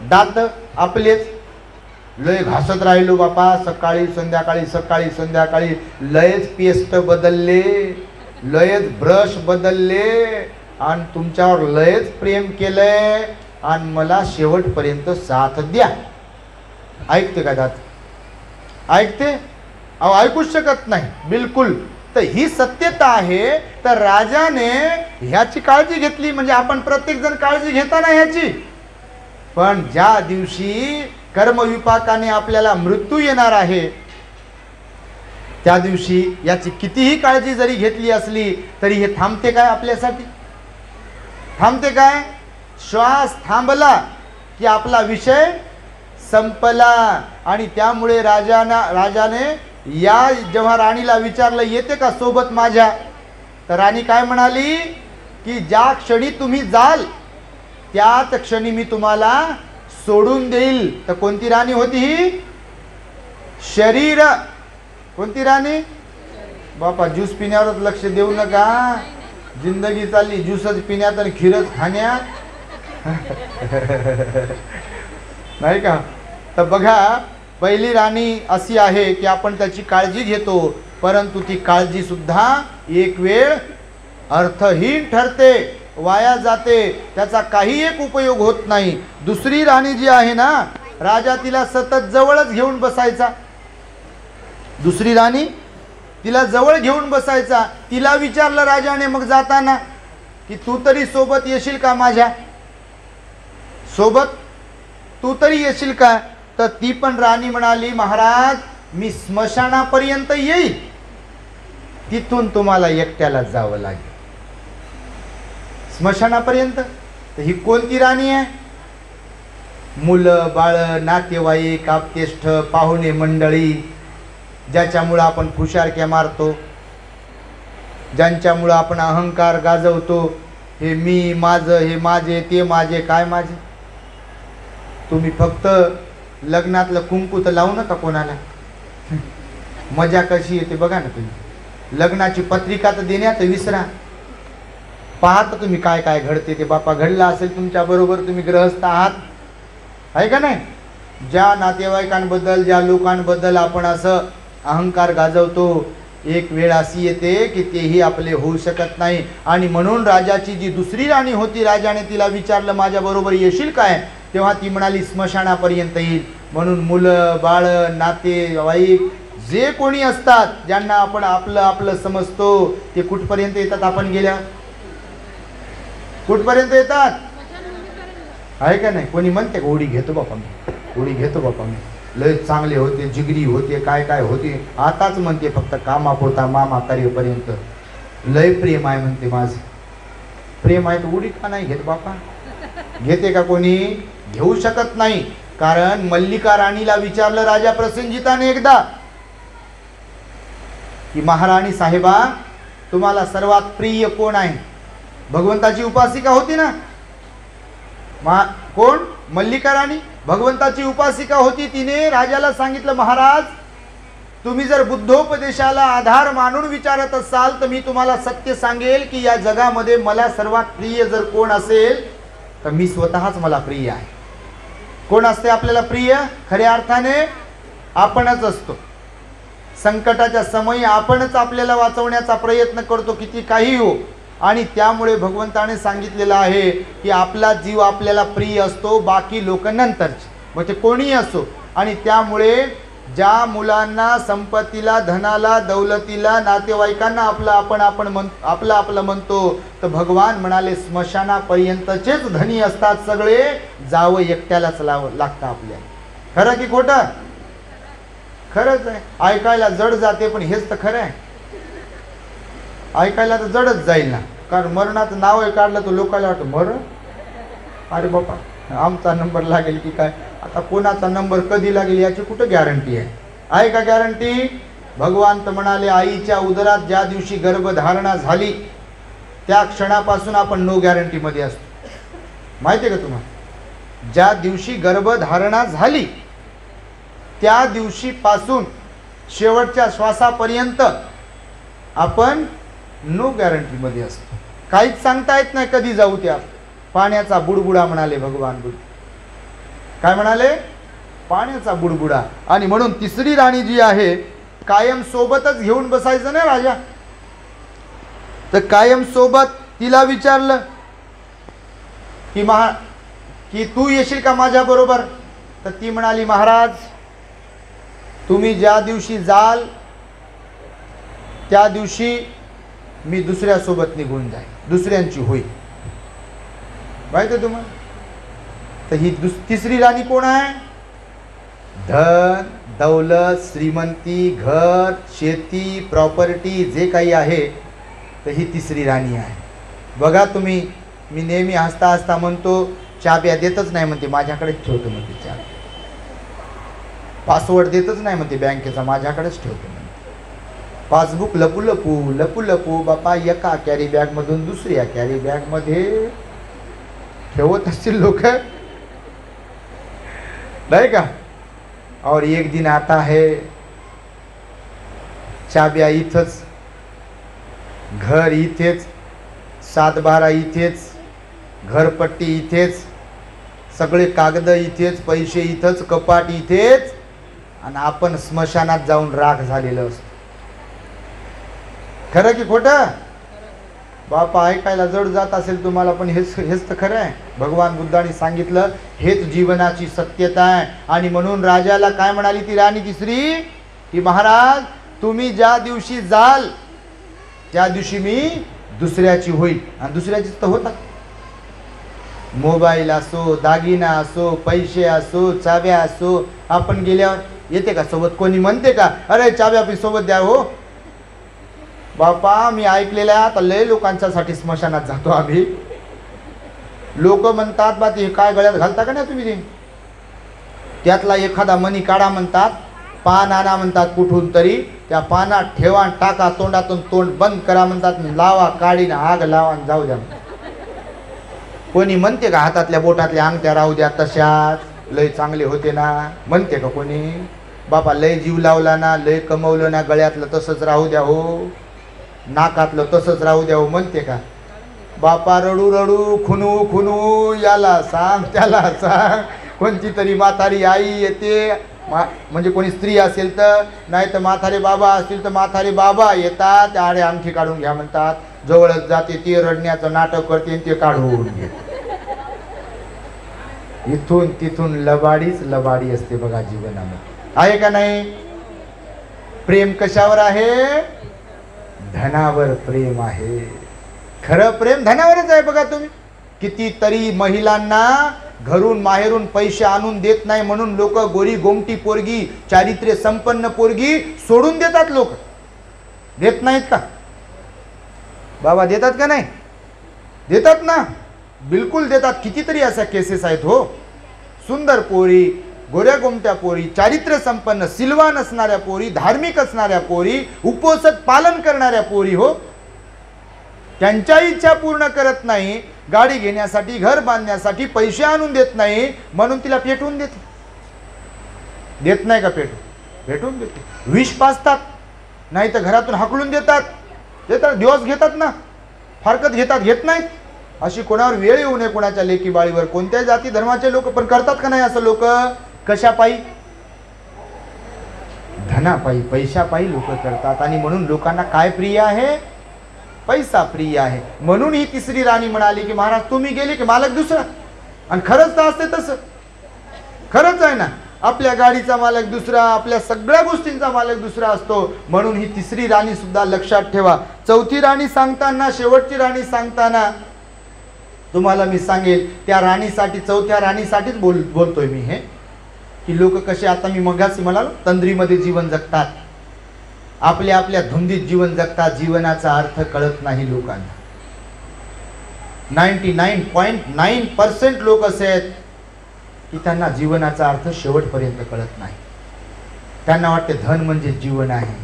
दात आपलेच लय घासत राहिलो बापा, सकाळी संध्याकाळी सकाळी संध्याकाळी, लयच पेस्ट बदलले, लयच ब्रश बदलले आणि तुमच्यावर लयच प्रेम केलंय आणि मला शेवटपर्यंत साथ द्या. ऐकते का दात? ऐकते? अहो ऐकूच शकत नाही बिलकुल. तर ही सत्यता आहे. तर राजाने ह्याची काळजी घेतली. म्हणजे आपण प्रत्येक जण काळजी घेताना ह्याची, पण ज्या दिवशी कर्मविपाकाने आपल्याला मृत्यू येणार आहे, त्या दिवशी याची कितीही काळजी जरी घेतली असली तरी हे थांबते काय आपल्यासाठी? थांबते काय? श्वास थांबला की आपला विषय संपला. आणि त्यामुळे राजाने या जेव्हा राणीला विचारलं येते का सोबत माझ्या, तर राणी काय म्हणाली की ज्या क्षणी तुम्ही जाल त्याच क्षणी मी तुम्हाला सोडून देईल. तर कोणती राणी होती ही? शरीर. कोणती राणी? बापा ज्यूस पिण्यावरच लक्ष देऊ नका. जिंदगी चालली ज्यूसच पिण्यात आणि खीरच खाण्यात, नाही का? तर बघा, पहिली राणी अशी आहे की आपण त्याची काळजी घेतो, परंतु ती काळजी सुद्धा एक वेळ अर्थहीन ठरते, वाया जाते, त्याचा काही एक उपयोग होत नाही. दुसरी राणी जी आहे ना, राजा तिला सतत जवळच घेऊन बसायचा. दुसरी राणी तिला जवळ घेऊन बसायचा. तिला विचारलं राजाने मग जाताना की तू तरी सोबत येशील का माझ्या सोबत? तू तरी येशील का? तर ती पण राणी म्हणाली, महाराज मी स्मशानापर्यंत येईल, तिथून तुम्हाला एकट्याला जावं लागेल. स्मशानापर्यंत? तर ही कोणती राणी आहे? मुलं बाळ, नातेवाईक, आप्तेष्ट, पाहुणे मंडळी, ज्याच्यामुळं आपण फुशारक्या मारतो, ज्यांच्यामुळं आपण अहंकार गाजवतो, हे मी, माझं, हे माझे, ते माझे, काय माझे. तुम्ही फक्त लग्नातलं कुंकू तर लावू नका कोणाला. मजा कशी येते बघा ना तुम्ही. लग्नाची पत्रिका तर देण्यात विसरा. पाहता तुम्ही काय काय घडते ते. बापा घडलं असेल तुमच्या बरोबर, तुम्ही गृहस्थ आहात, आहे का नाही? ज्या नातेवाईकांबद्दल, ज्या लोकांबद्दल आपण असं अहंकार गाजवतो, एक वेळ अशी येते की तेही आपले होऊ शकत नाही. आणि म्हणून राजाची जी दुसरी राणी होती, राजाने तिला विचारलं माझ्या बरोबर येशील काय? तेव्हा ती म्हणाली स्मशानापर्यंत येईल. म्हणून मुलं बाळ, नातेवाईक जे कोणी असतात, ज्यांना आपण आपलं आपलं समजतो, ते कुठपर्यंत येतात? आपण गेल्या कुठपर्यंत येतात? आहे का नाही? कोणी म्हणते का उडी घेतो बापा मी, उडी घेतो बापा मी, लय चांगले होते, जिगरी होते, काय काय होते. आताच म्हणते फक्त कामापोता मामा करेपर्यंत लय प्रेम आहे म्हणते. माझं प्रेम आहे तर उडी का नाही घेत बापा? घेते का कोणी? घेऊ शकत नाही. कारण मल्लिका राणीला विचारलं राजा प्रसेनजिताने एकदा की महाराणी साहेबा तुम्हाला सर्वात प्रिय कोण आहे? भगवंताची उपासिका होती ना कोण? मल्लिका राणी भगवंताची उपासिका होती. तिने राजाला सांगितलं महाराज तुम्ही जर बुद्धोपदेशाला आधार मानून विचारत असाल तर मी तुम्हाला सत्य सांगेल की या जगामध्ये मला सर्वात प्रिय जर कोण असेल तर मी स्वतःच मला प्रिय आहे. कोण असते आपल्याला प्रिय? खऱ्या अर्थाने आपणच असतो. संकटाच्या समयी आपणच आपल्याला वाचवण्याचा प्रयत्न करतो, किती काही हो. आणि त्यामुळे भगवंताने सांगितलेलं आहे की आपला जीव आपल्याला प्रिय असतो, बाकी लोक नंतरचे, मग ते कोणीही असो. आणि त्यामुळे ज्या मुलांना, संपत्तीला, धनाला, दौलतीला, नातेवाईकांना आपलं आपलं म्हणतो, तर भगवान म्हणाले स्मशानापर्यंतचेच धनी असतात सगळे, जावं एकट्यालाच लागतं आपल्याला. खरं की खोटं? खरंच आहे. ऐकायला जड जाते पण हेच तर खरं आहे. ऐकायला तर जडच जाईल ना, कारण मरणाचं नाव आहे काढलं तर लोकांना वाटतं मरण, अरे बापा आमचा नंबर लागेल की काय. आता कोणाचा नंबर कधी लागेल याची कुठं गॅरंटी आहे का गॅरंटी? भगवान तर म्हणाले आईच्या उदरात ज्या दिवशी गर्भधारणा झाली त्या क्षणापासून आपण नो गॅरंटीमध्ये असतो. माहिती आहे का तुम्हाला? ज्या दिवशी गर्भधारणा झाली त्या दिवशीपासून शेवटच्या श्वासापर्यंत आपण नो गॅरंटीमध्ये असतो. काहीच सांगता येत नाही कधी जाऊ त्या. पाण्याचा बुडबुडा म्हणाले भगवान बुद्ध. काय म्हणाले? पाण्याचा बुडबुडा. आणि म्हणून तिसरी राणी जी आहे कायम सोबतच घेऊन बसायचं ना राजा. तर कायम सोबत तिला विचारलं की तू येशील का माझ्या बरोबर? तर ती म्हणाली महाराज तुम्ही ज्या दिवशी जाल त्या दिवशी मी दुसऱ्या सोबत निघून जाईल, दुसऱ्यांची होईल. माहिती आहे तुम्हाला? तर ही तिसरी राणी कोण आहे? धन दौलत श्रीमंती घर शेती प्रॉपर्टी जे काही आहे तर ही तिसरी राणी आहे. बघा तुम्ही, मी नेहमी हसता हसता म्हणतो चाब्या देतच नाही म्हणते, माझ्याकडेच ठेवतो म्हणते चाब्या. पासवर्ड देतच नाही म्हणते बँकेचा, माझ्याकडेच ठेवतो म्हणते. पासबुक लपू लपू लपू लपू बापा एका कॅरी बॅग मधून दुसऱ्या कॅरी बॅग मध्ये ठेवत असतील लोक, नहीं का? और एक दिन आता है चाब्या इथेच, घर इथेच, सातबारा इथेच, घरपट्टी इथेच, सगळे कागद इथेच, पैसे इथेच, कपाट इथेच, आणि आपण स्मशानात जाऊन राख झालेलं असतो. खरं की खोटं? बापा ऐकायला जड जात असेल तुम्हाला, पण हेच तर खरं आहे. भगवान बुद्धांनी सांगितलं हेच जीवनाची सत्यता आहे. आणि म्हणून राजाला काय म्हणाली ती राणी तिसरी की महाराज तुम्ही ज्या दिवशी जाल त्या दिवशी मी दुसऱ्याची होईल. आणि दुसऱ्याचीच तर होता. मोबाईल असो, दागिना असो, पैसे असो, चाव्या असो, आपण गेल्यावर येते का सोबत? कोणी म्हणते का अरे चाव्या आपली सोबत द्या हो? बापा मी ऐकलेलं आहे, आता लय लोकांच्यासाठी स्मशानात जातो आम्ही. लोक म्हणतात बा ते काय गळ्यात घालता का नाही तुम्ही ते, त्यातला एखादा मणी काढा म्हणतात, पान आणा म्हणतात कुठून तरी, त्या पानात ठेवा टाका, तोंडातून तोंड बंद करा म्हणतात, लावा काढीन आग लावा जाऊ द्या. कोणी म्हणते का हातातल्या बोटातल्या अंगठ्या राहू द्या तशाच, लय चांगले होते ना? म्हणते का कोणी? बापा लय जीव लावला ना, लय कमवलं ना, गळ्यातलं तसंच राहू द्या हो, नाकातलं तसंच राहू द्या हो, म्हणते का? बापा रडू रडू खुनू खुनू, याला सांग त्याला सांग. कोणती तरी म्हातारी आई येते, म्हणजे कोणी स्त्री असेल तर, नाही तर म्हातारे बाबा असतील तर म्हातारे बाबा येतात, त्या आडे अंगठी काढून घ्या म्हणतात, जवळच जाते ती रडण्याचं नाटक करते आणि ते काढून घेते. इथून तिथून लबाडीच लबाडी असते बघा जीवनामध्ये. आहे का नाही? प्रेम कशावर आहे? धनावर प्रेम आहे. खरं प्रेम धनावरच आहे. बघा तुम्ही कितीतरी महिलांना घरून माहेरून पैसे आणून देत नाही म्हणून लोक गोरी गोमटी पोरगी, चारित्र्य संपन्न पोरगी सोडून देतात. लोक देत नाहीत का बाबा? देतात का नाही? देतात ना, बिलकुल देतात. कितीतरी अशा केसेस आहेत हो. सुंदर पोरी, गोऱ्या गोमट्या पोरी, चारित्र्य संपन्न सिलवान असणाऱ्या पोरी, धार्मिक असणाऱ्या पोरी, उपवासत पालन करणाऱ्या पोरी हो, त्यांच्या इच्छा पूर्ण करत नाही, गाडी घेण्यासाठी घर बांधण्यासाठी पैसे आणून देत नाही म्हणून तिला पेटवून देते. देत नाही का? पेटवून देते. विष पाजतात, नाही तर घरातून हाकलून देतात. दिवस घेतात ना, फारकत घेतात. घेत नाहीत. अशी कोणावर वेळ येऊ नये कोणाच्या लेकी बाळीवर. कोणत्याही जाती धर्माचे लोक पण करतात का नाही असं? लोक कशापायी? धनापायी, पैशापायी लोक करतात. आणि म्हणून लोकांना काय प्रिय आहे? पैसा प्रिय आहे. म्हणून ही तिसरी राणी म्हणाली की महाराज तुम्ही गेले की मालक दुसरा. आणि खरंच तर असते तसं, खरंच आहे ना. आपल्या गाडीचा मालक दुसरा, आपल्या सगळ्या गोष्टींचा मालक दुसरा असतो. म्हणून ही तिसरी राणी सुद्धा लक्षात ठेवा. चौथी राणी सांगताना, शेवटची राणी सांगताना तुम्हाला मी सांगेल त्या राणीसाठी, चौथ्या राणीसाठीच बोलतोय मी हे, की लोक कसे, आता मी मगाशी म्हणालो तंद्रीमध्ये जीवन जगतात. आपल्या आपल्या धुंदीत जीवन जगतात, जीवनाचा अर्थ कळत नाही लोकांना. 99.9% लोक असे आहेत की त्यांना जीवनाचा अर्थ शेवटपर्यंत कळत नाही. त्यांना वाटते धन म्हणजे जीवन आहे,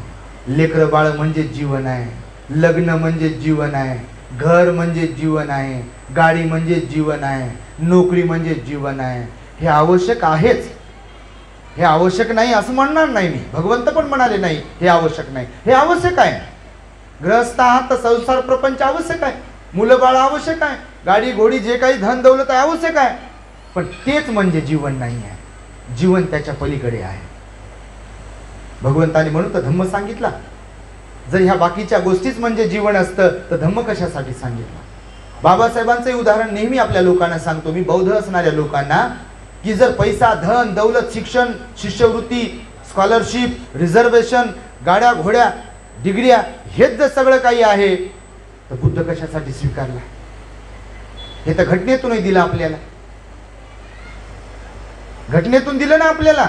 लेकरं बाळ म्हणजे जीवन आहे, लग्न म्हणजे जीवन आहे, घर म्हणजे जीवन आहे, गाडी म्हणजे जीवन आहे, नोकरी म्हणजे जीवन आहे. हे आवश्यक आहेच, हे आवश्यक नाही असं म्हणणार नाही मी. भगवंत पण म्हणाले नाही हे आवश्यक नाही, हे आवश्यक आहे. ग्रहस्थ आहात तर संसार प्रपंच आवश्यक आहे, मुलं बाळ आवश्यक आहे, गाडी घोडी जे काही धन दौलत आहे आवश्यक आहे. पण तेच म्हणजे जीवन नाही आहे, जीवन त्याच्या पलीकडे आहे. भगवंताने म्हणून तर धम्म सांगितला. जर ह्या बाकीच्या गोष्टीच म्हणजे जीवन असतं तर धम्म कशासाठी सांगितला. बाबासाहेबांचे उदाहरण नेहमी आपल्या लोकांना सांगतो मी, बौद्ध असणाऱ्या लोकांना, की जर पैसा, धन, दौलत, शिक्षण, शिष्यवृत्ती, स्कॉलरशिप, रिझर्वेशन, गाड्या घोड्या, डिग्र्या, हेच जर सगळं काही आहे तर बुद्ध कशासाठी स्वीकारला. हे तर घटनेतूनही दिलं आपल्याला, घटनेतून दिलं ना आपल्याला.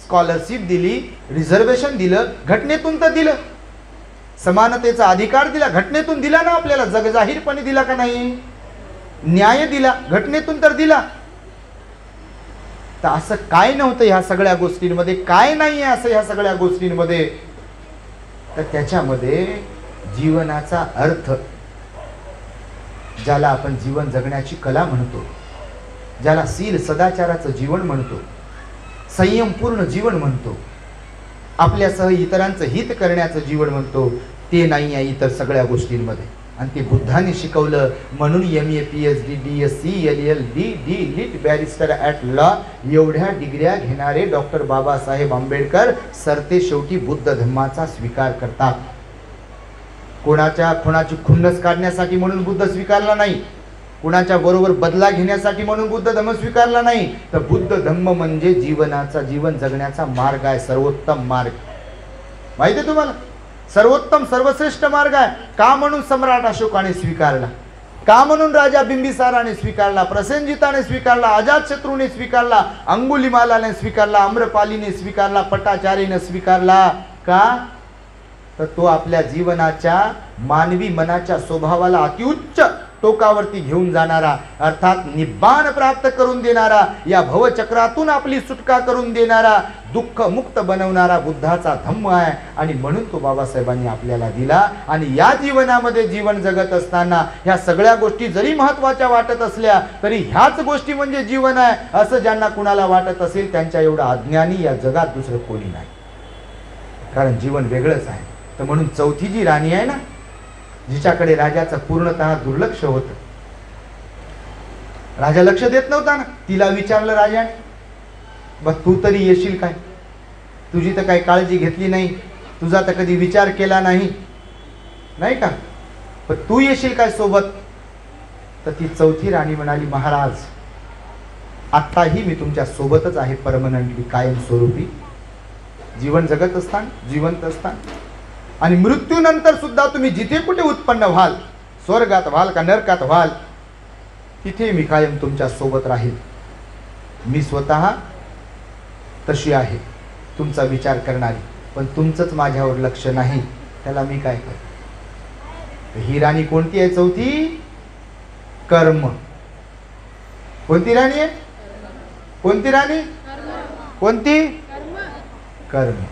स्कॉलरशिप दिली, रिझर्वेशन दिलं, घटनेतून तर दिलं. समानतेचा अधिकार दिला, घटनेतून दिला ना आपल्याला. जगजाहीरपणे दिला का नाही. न्याय दिला, घटनेतून तर दिला. तर असं काय नव्हतं ह्या सगळ्या गोष्टींमध्ये, काय नाही आहे असं ह्या सगळ्या गोष्टींमध्ये. तर त्याच्यामध्ये जीवनाचा अर्थ, ज्याला आपण जीवन जगण्याची कला म्हणतो, ज्याला शील सदाचाराचं जीवन म्हणतो, संयमपूर्ण जीवन म्हणतो, आपल्यासह इतरांचं हित करण्याचं जीवन म्हणतो, ते नाही आहे इतर सगळ्या गोष्टींमध्ये. आणि ते बुद्धाने शिकवलं. म्हणून MA PhD DSc LLD D Litt barrister at law एवढ्या डिग्र्या घेणारे डॉक्टर बाबासाहेब आंबेडकर सरते शेवटी बुद्ध धम्माचा स्वीकार करतात. कोणाची खुन्नस काढण्यासाठी म्हणून बुद्ध स्वीकारला नाही, कुणाच्या बरोबर बदला घेण्यासाठी म्हणून बुद्ध धम्म स्वीकारला नाही. तर बुद्ध धम्म म्हणजे जीवनाचा, जीवन जगण्याचा मार्ग आहे, सर्वोत्तम मार्ग. माहिती आहे तुम्हाला, सर्वोत्तम सर्वश्रेष्ठ मार्ग आहे. का म्हणून सम्राट अशोकाने स्वीकारला, का म्हणून राजा बिंबिसाराने स्वीकारला, प्रसेनजिताने स्वीकारला, अजातशत्रूने स्वीकारला, अंगुलिमालाने स्वीकारला, आम्रपालीने स्वीकारला, पटाचार्यने स्वीकारला. का तर तो आपल्या जीवनाच्या मानवी मनाच्या स्वभावाला अतिउच्च टोकावरती घेऊन जाणारा, अर्थात निब्बाण प्राप्त करून देणारा, या भवचक्रातून आपली सुटका करून देणारा, दुःख मुक्त बनवणारा बुद्धाचा धम्म आहे. आणि म्हणून तो बाबासाहेबांनी आपल्याला दिला. आणि या जीवनामध्ये जीवन जगत असताना ह्या सगळ्या गोष्टी जरी महत्त्वाच्या वाटत असल्या तरी ह्याच गोष्टी म्हणजे जीवन आहे असं ज्यांना कुणाला वाटत असेल त्यांच्या एवढा अज्ञानी या जगात दुसरं कोणी नाही. कारण जीवन वेगळंच आहे. तर म्हणून चौथी जी राणी आहे ना, जिच्याकडे राजाचं पूर्णतः दुर्लक्ष होतं, राजा लक्ष देत नव्हता ना, तिला विचारलं राजाने, बघ तू तरी येशील काय, तुझी तर काही काळजी घेतली नाही, तुझा तर कधी विचार केला नाही, नाही का, पण तू येशील काय सोबत. तर ती चौथी राणी म्हणाली, महाराज आत्ताही मी तुमच्या सोबतच आहे, परमनंटली, कायमस्वरूपी, जीवन जगत असताना, जिवंत असताना. आणि मृत्यूनंतर सुद्धा तुम्ही जिथे कुठे उत्पन्न व्हाल, स्वर्गात व्हाल का नरकात व्हाल, तिथे मी कायम तुमच्या सोबत राहील. मी स्वतः तशी आहे, तुमचा विचार करणारी, पण तुमचंच माझ्यावर लक्ष नाही, त्याला मी काय करू. ही राणी कोणती आहे चौथी? कर्म. कोणती राणी आहे? कोणती राणी? कोणती? कर्म.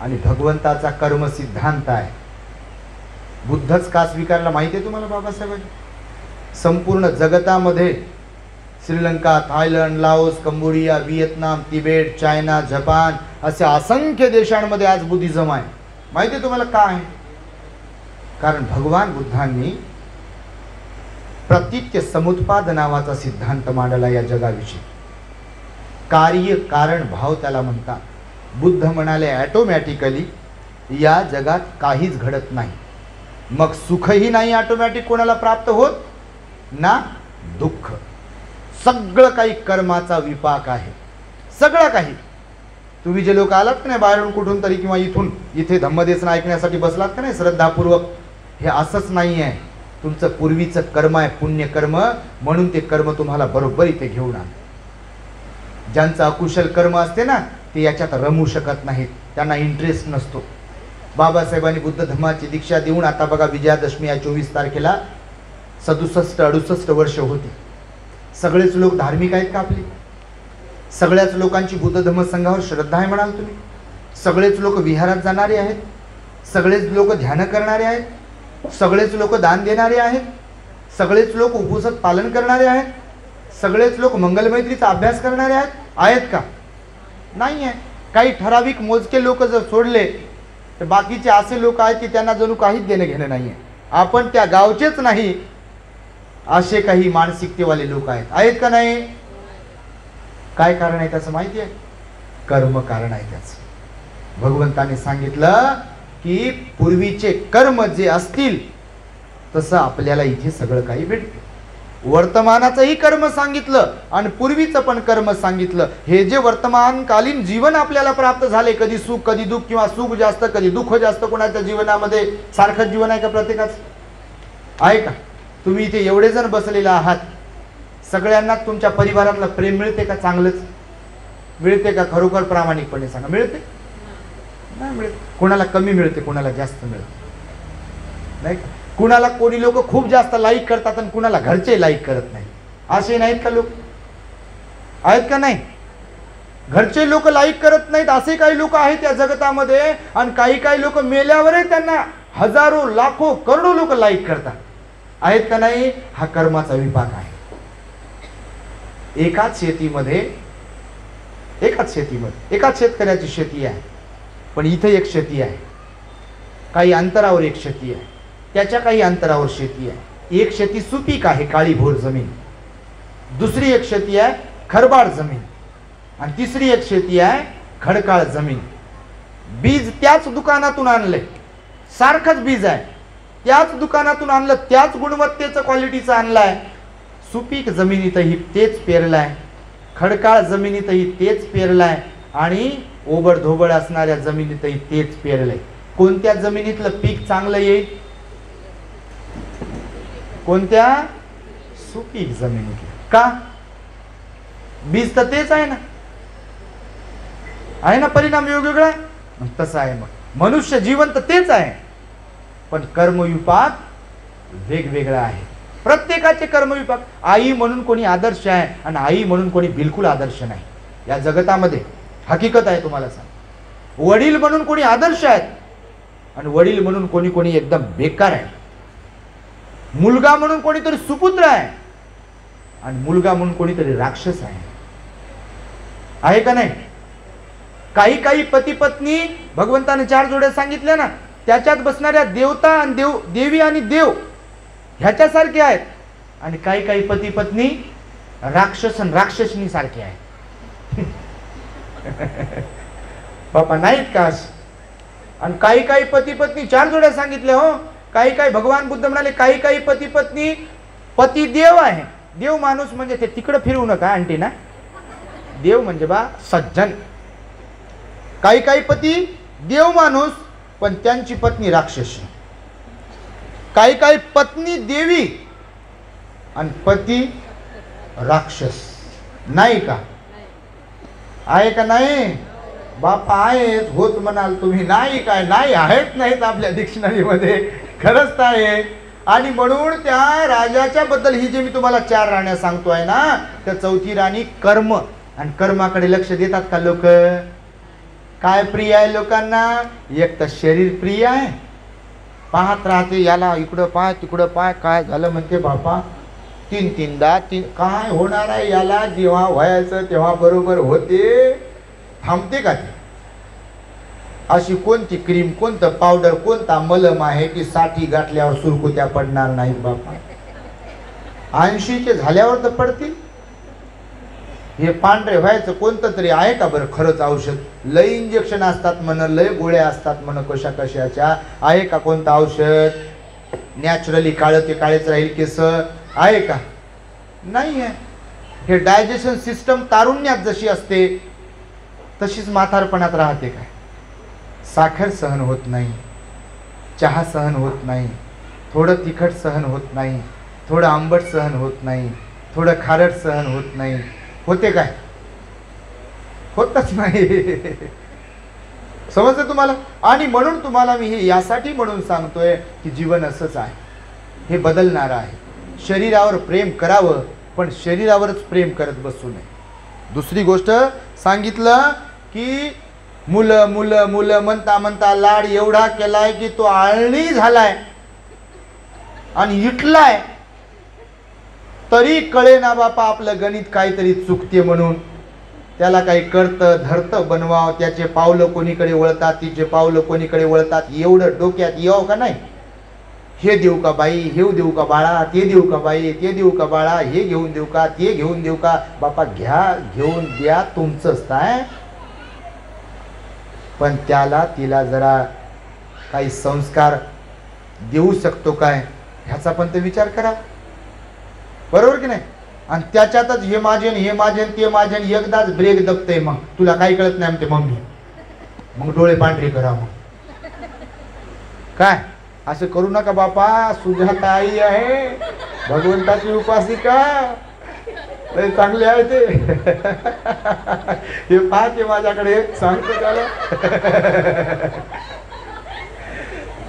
आणि भगवंताचा कर्म सिद्धांत आहे. बुद्धच का स्वीकारला माहिती आहे तुम्हाला बाबासाहेबांनी? संपूर्ण जगतामध्ये Sri Lanka, Thailand, Laos, Cambodia, Vietnam, Tibet, China, Japan असे असंख्य देशांमध्ये आज बुद्धिझम आहे. माहिती आहे तुम्हाला का आहे? कारण भगवान बुद्धांनी प्रतीत्य समुत्पाद नावाचा सिद्धांत मांडला या जगाविषयी. कार्य कारण भाव त्याला म्हणतात. बुद्ध म्हणाले ॲटोमॅटिकली या जगात काहीच घडत नाही, मग सुखही नाही ऑटोमॅटिक कोणाला प्राप्त होत ना दुःख. सगळं काही कर्माचा विपाक आहे, सगळं काही. तुम्ही जे लोक आलात का नाही बाहेरून कुठून तरी किंवा इथून इथे धम्मदेशन ऐकण्यासाठी बसलात का नाही श्रद्धापूर्वक, हे असंच नाही आहे. तुमचं पूर्वीचं कर्म आहे, पुण्यकर्म, म्हणून ते कर्म तुम्हाला बरोबर इथे घेऊन आलं. ज्यांचं अकुशल कर्म असते ना ते याच्यात रमू शकत नाहीत, त्यांना इंटरेस्ट नसतो. बाबासाहेबांनी बुद्ध धर्माची दीक्षा देऊन आता बघा विजयादशमी या 24 तारखेला 67-68 वर्ष होती. सगळेच लोक धार्मिक आहेत का आपले? सगळ्याच लोकांची बुद्ध धम्म संघावर श्रद्धा आहे म्हणाल तुम्ही? सगळेच लोक विहारात जाणारे आहेत? सगळेच लोक ध्यान करणारे आहेत? सगळेच लोक दान देणारे आहेत? सगळेच लोक उपवासात पालन करणारे आहेत? सगळेच लोक मंगलमैत्रीचा अभ्यास करणारे आहेत का? नाही आहे. काही ठराविक मोजके लोक जर सोडले तर बाकीचे असे लोक आहेत की त्यांना जणू काहीच देणं घेणं नाही आहे. आपण त्या गावचेच नाही असे काही मानसिकतेवाले लोक आहेत का नाही? काय कारण आहे त्याचं माहिती आहे? कर्म कारण आहे त्याचं. भगवंताने सांगितलं की पूर्वीचे कर्म जे असतील तसं आपल्याला इथे सगळं काही भेटतं. वर्तमानाचंही कर्म सांगितलं आणि पूर्वीचं पण कर्म सांगितलं. हे जे वर्तमानकालीन जीवन आपल्याला प्राप्त झाले, कधी सुख कधी दुःख, किंवा सुख जास्त कधी दुःख जास्त, कोणाच्या जीवनामध्ये सारखंच जीवन आहे का प्रत्येकाचं? आहे का? तुम्ही इथे एवढे जण बसलेले आहात, सगळ्यांना तुमच्या परिवारातलं प्रेम मिळते का? चांगलंच मिळते का? खरोखर प्रामाणिकपणे सांगा, मिळते? नाही मिळते. कोणाला कमी मिळते, कोणाला जास्त मिळते, नाही का? कुणाला कोणी लोक खूप जास्त लाईक करतात आणि कुणाला घरचे लाईक करत नाही. असे नाहीत का लोक? आहेत का नाही? घरचे लोक लाईक करत नाहीत असे काही लोक आहेत या जगतामध्ये, आणि काही लोक मेल्यावरही त्यांना हजारो लाखो करोडो लोक लाईक करतात. आहेत का नाही? हा कर्माचा विपाक आहे. एकाच शेतकऱ्याची शेती आहे, पण इथे एक शेती आहे, काही अंतरावर एक शेती आहे, त्याच्या काही अंतरावर शेती आहे. एक शेती सुपीक आहे, काळीभोर जमीन. दुसरी एक शेती आहे खरबाड जमीन, आणि तिसरी एक शेती आहे खडकाळ जमीन. बीज त्याच दुकानातून आणलंय, सारखंच बीज आहे, त्याच दुकानातून आणलं, त्याच गुणवत्तेचं क्वालिटीचं आणलाय. सुपीक जमिनीतही तेच पेरलाय, खडकाळ जमिनीतही तेच पेरलाय, आणि ओबडधोबड असणाऱ्या जमिनीतही तेच पेरलंय. कोणत्या जमिनीतलं पीक चांगलं येईल? कोणत्या? सुपीक जमिनीतलं. का? बीज तर तेच आहे ना, परिणाम वेगवेगळा. तसं आहे मग मनुष्य जीवन तर तेच आहे, पण कर्मविपाक वेगवेगळा आहे. प्रत्येकाचे कर्मविपाक. आई म्हणून कोणी आदर्श आहे आणि आई म्हणून कोणी बिलकुल आदर्श नाही या जगतामध्ये. हकीकत आहे तुम्हाला सांग. वडील म्हणून कोणी आदर्श आहेत आणि वडील म्हणून कोणी एकदम बेकार आहे. मुलगा म्हणून कोणीतरी सुपुत्र आहे आणि मुलगा म्हणून कोणीतरी राक्षस आहे का नाही? काही पती पत्नी, भगवंताने 4 जोड्या सांगितल्या ना, त्याच्यात बसणाऱ्या देवता आणि देवी आणि देव ह्याच्यासारखे आहेत, आणि काही पती पत्नी राक्षस आणि राक्षसनी सारखे आहेत. बापा नाहीत का? आणि काही पती पत्नी 4 जोड्या सांगितल्या हो. काही भगवान बुद्ध म्हणाले काही पती पत्नी पती देव आहे. देव माणूस म्हणजे ते तिकडं फिरवू नका आंटी ना, देव म्हणजे बा सज्जन. काही पती देव माणूस पण त्यांची पत्नी राक्षसी. काही पत्नी देवी आणि पती राक्षस. नाही का? आहे का नाही? बापा आहेत, होत म्हणाल तुम्ही. नाही काय? नाही, आहेत नाहीत आपल्या डिक्शनरीमध्ये. खरंच आहे. आणि म्हणून त्या राजाच्या बद्दल ही जे मी तुम्हाला 4 राण्या सांगतोय ना, त्या 4थी राणी कर्म, आणि कर्माकडे लक्ष देतात का लोक? काय प्रिय आहे लोकांना? एक तर शरीर प्रिय आहे, पाहत राहते, याला इकडं पाय तिकडं पाय, काय झालं म्हणते बापा, 3-3दा काय होणार आहे याला, जेव्हा व्हायचं तेव्हा बरोबर होते. थांबते का ते? अशी कोणती क्रीम, कोणतं पावडर, कोणता मलम आहे की 60 गाठल्यावर सुरकुत्या पडणार नाहीत बापा? 80चे झाल्यावर तर पडतील. हे पांढरे व्हायचं कोणतं तरी आहे का बरं खरंच औषध? लय इंजेक्शन असतात म्हण, लय गोळ्या असतात म्हण, कशाच्या. आहे का कोणतं औषध? नॅचरली काळं ते काळेच राहील केस आहे का? नाही आहे. हे डायजेशन सिस्टम तारुण्यात जशी असते तशीच म्हातारपणात राहते काय? साखर सहन होत नाही, चहा सहन होत नाही, थोडं तिखट सहन होत नाही, थोडं आंबट सहन होत नाही, थोडं खारट सहन होत नाही. होते काय? होतच नाही. समजतं तुम्हाला? आणि म्हणून तुम्हाला मी हे यासाठी म्हणून सांगतोय की जीवन असंच आहे, हे बदलणारं आहे. शरीरावर प्रेम करावं, पण शरीरावरच प्रेम करत बसू नये. दुसरी गोष्ट सांगितलं की मुलं मुलं मुलं म्हणता म्हणता लाड एवढा केलाय की तो आळणी झालाय आणि इटलाय, तरी कळे ना बापा आपलं गणित काहीतरी चुकते म्हणून. त्याला काही करतं धरतं बनवावं, त्याचे पावलं कोणीकडे वळतात, तिचे पावलं कोणीकडे वळतात, एवढं डोक्यात यावं का नाही? हे देऊ का बाई, हे देऊ का बाळा, ते देऊ का बाई, ते देऊ का बाळा, हे घेऊन देऊ का, ते घेऊन देऊ का? बापा घ्या, घेऊन द्या, तुमचंच काय. पण त्याला तिला जरा काही संस्कार देऊ शकतो काय ह्याचा पण ते विचार करा, बरोबर की नाही? आणि त्याच्यातच हे माझेन हे माझेन ते माझेन एकदाच ब्रेक दबतय, मग तुला काही कळत नाही म्हणते मम्मी, मग डोळे पांढरे करा. मग काय असं करू नका बापा. सुजाता आई आहे, भगवंताची उपासिका, लय चांगले आहे ते. हे पाहते माझ्याकडे, सांगतो त्याला.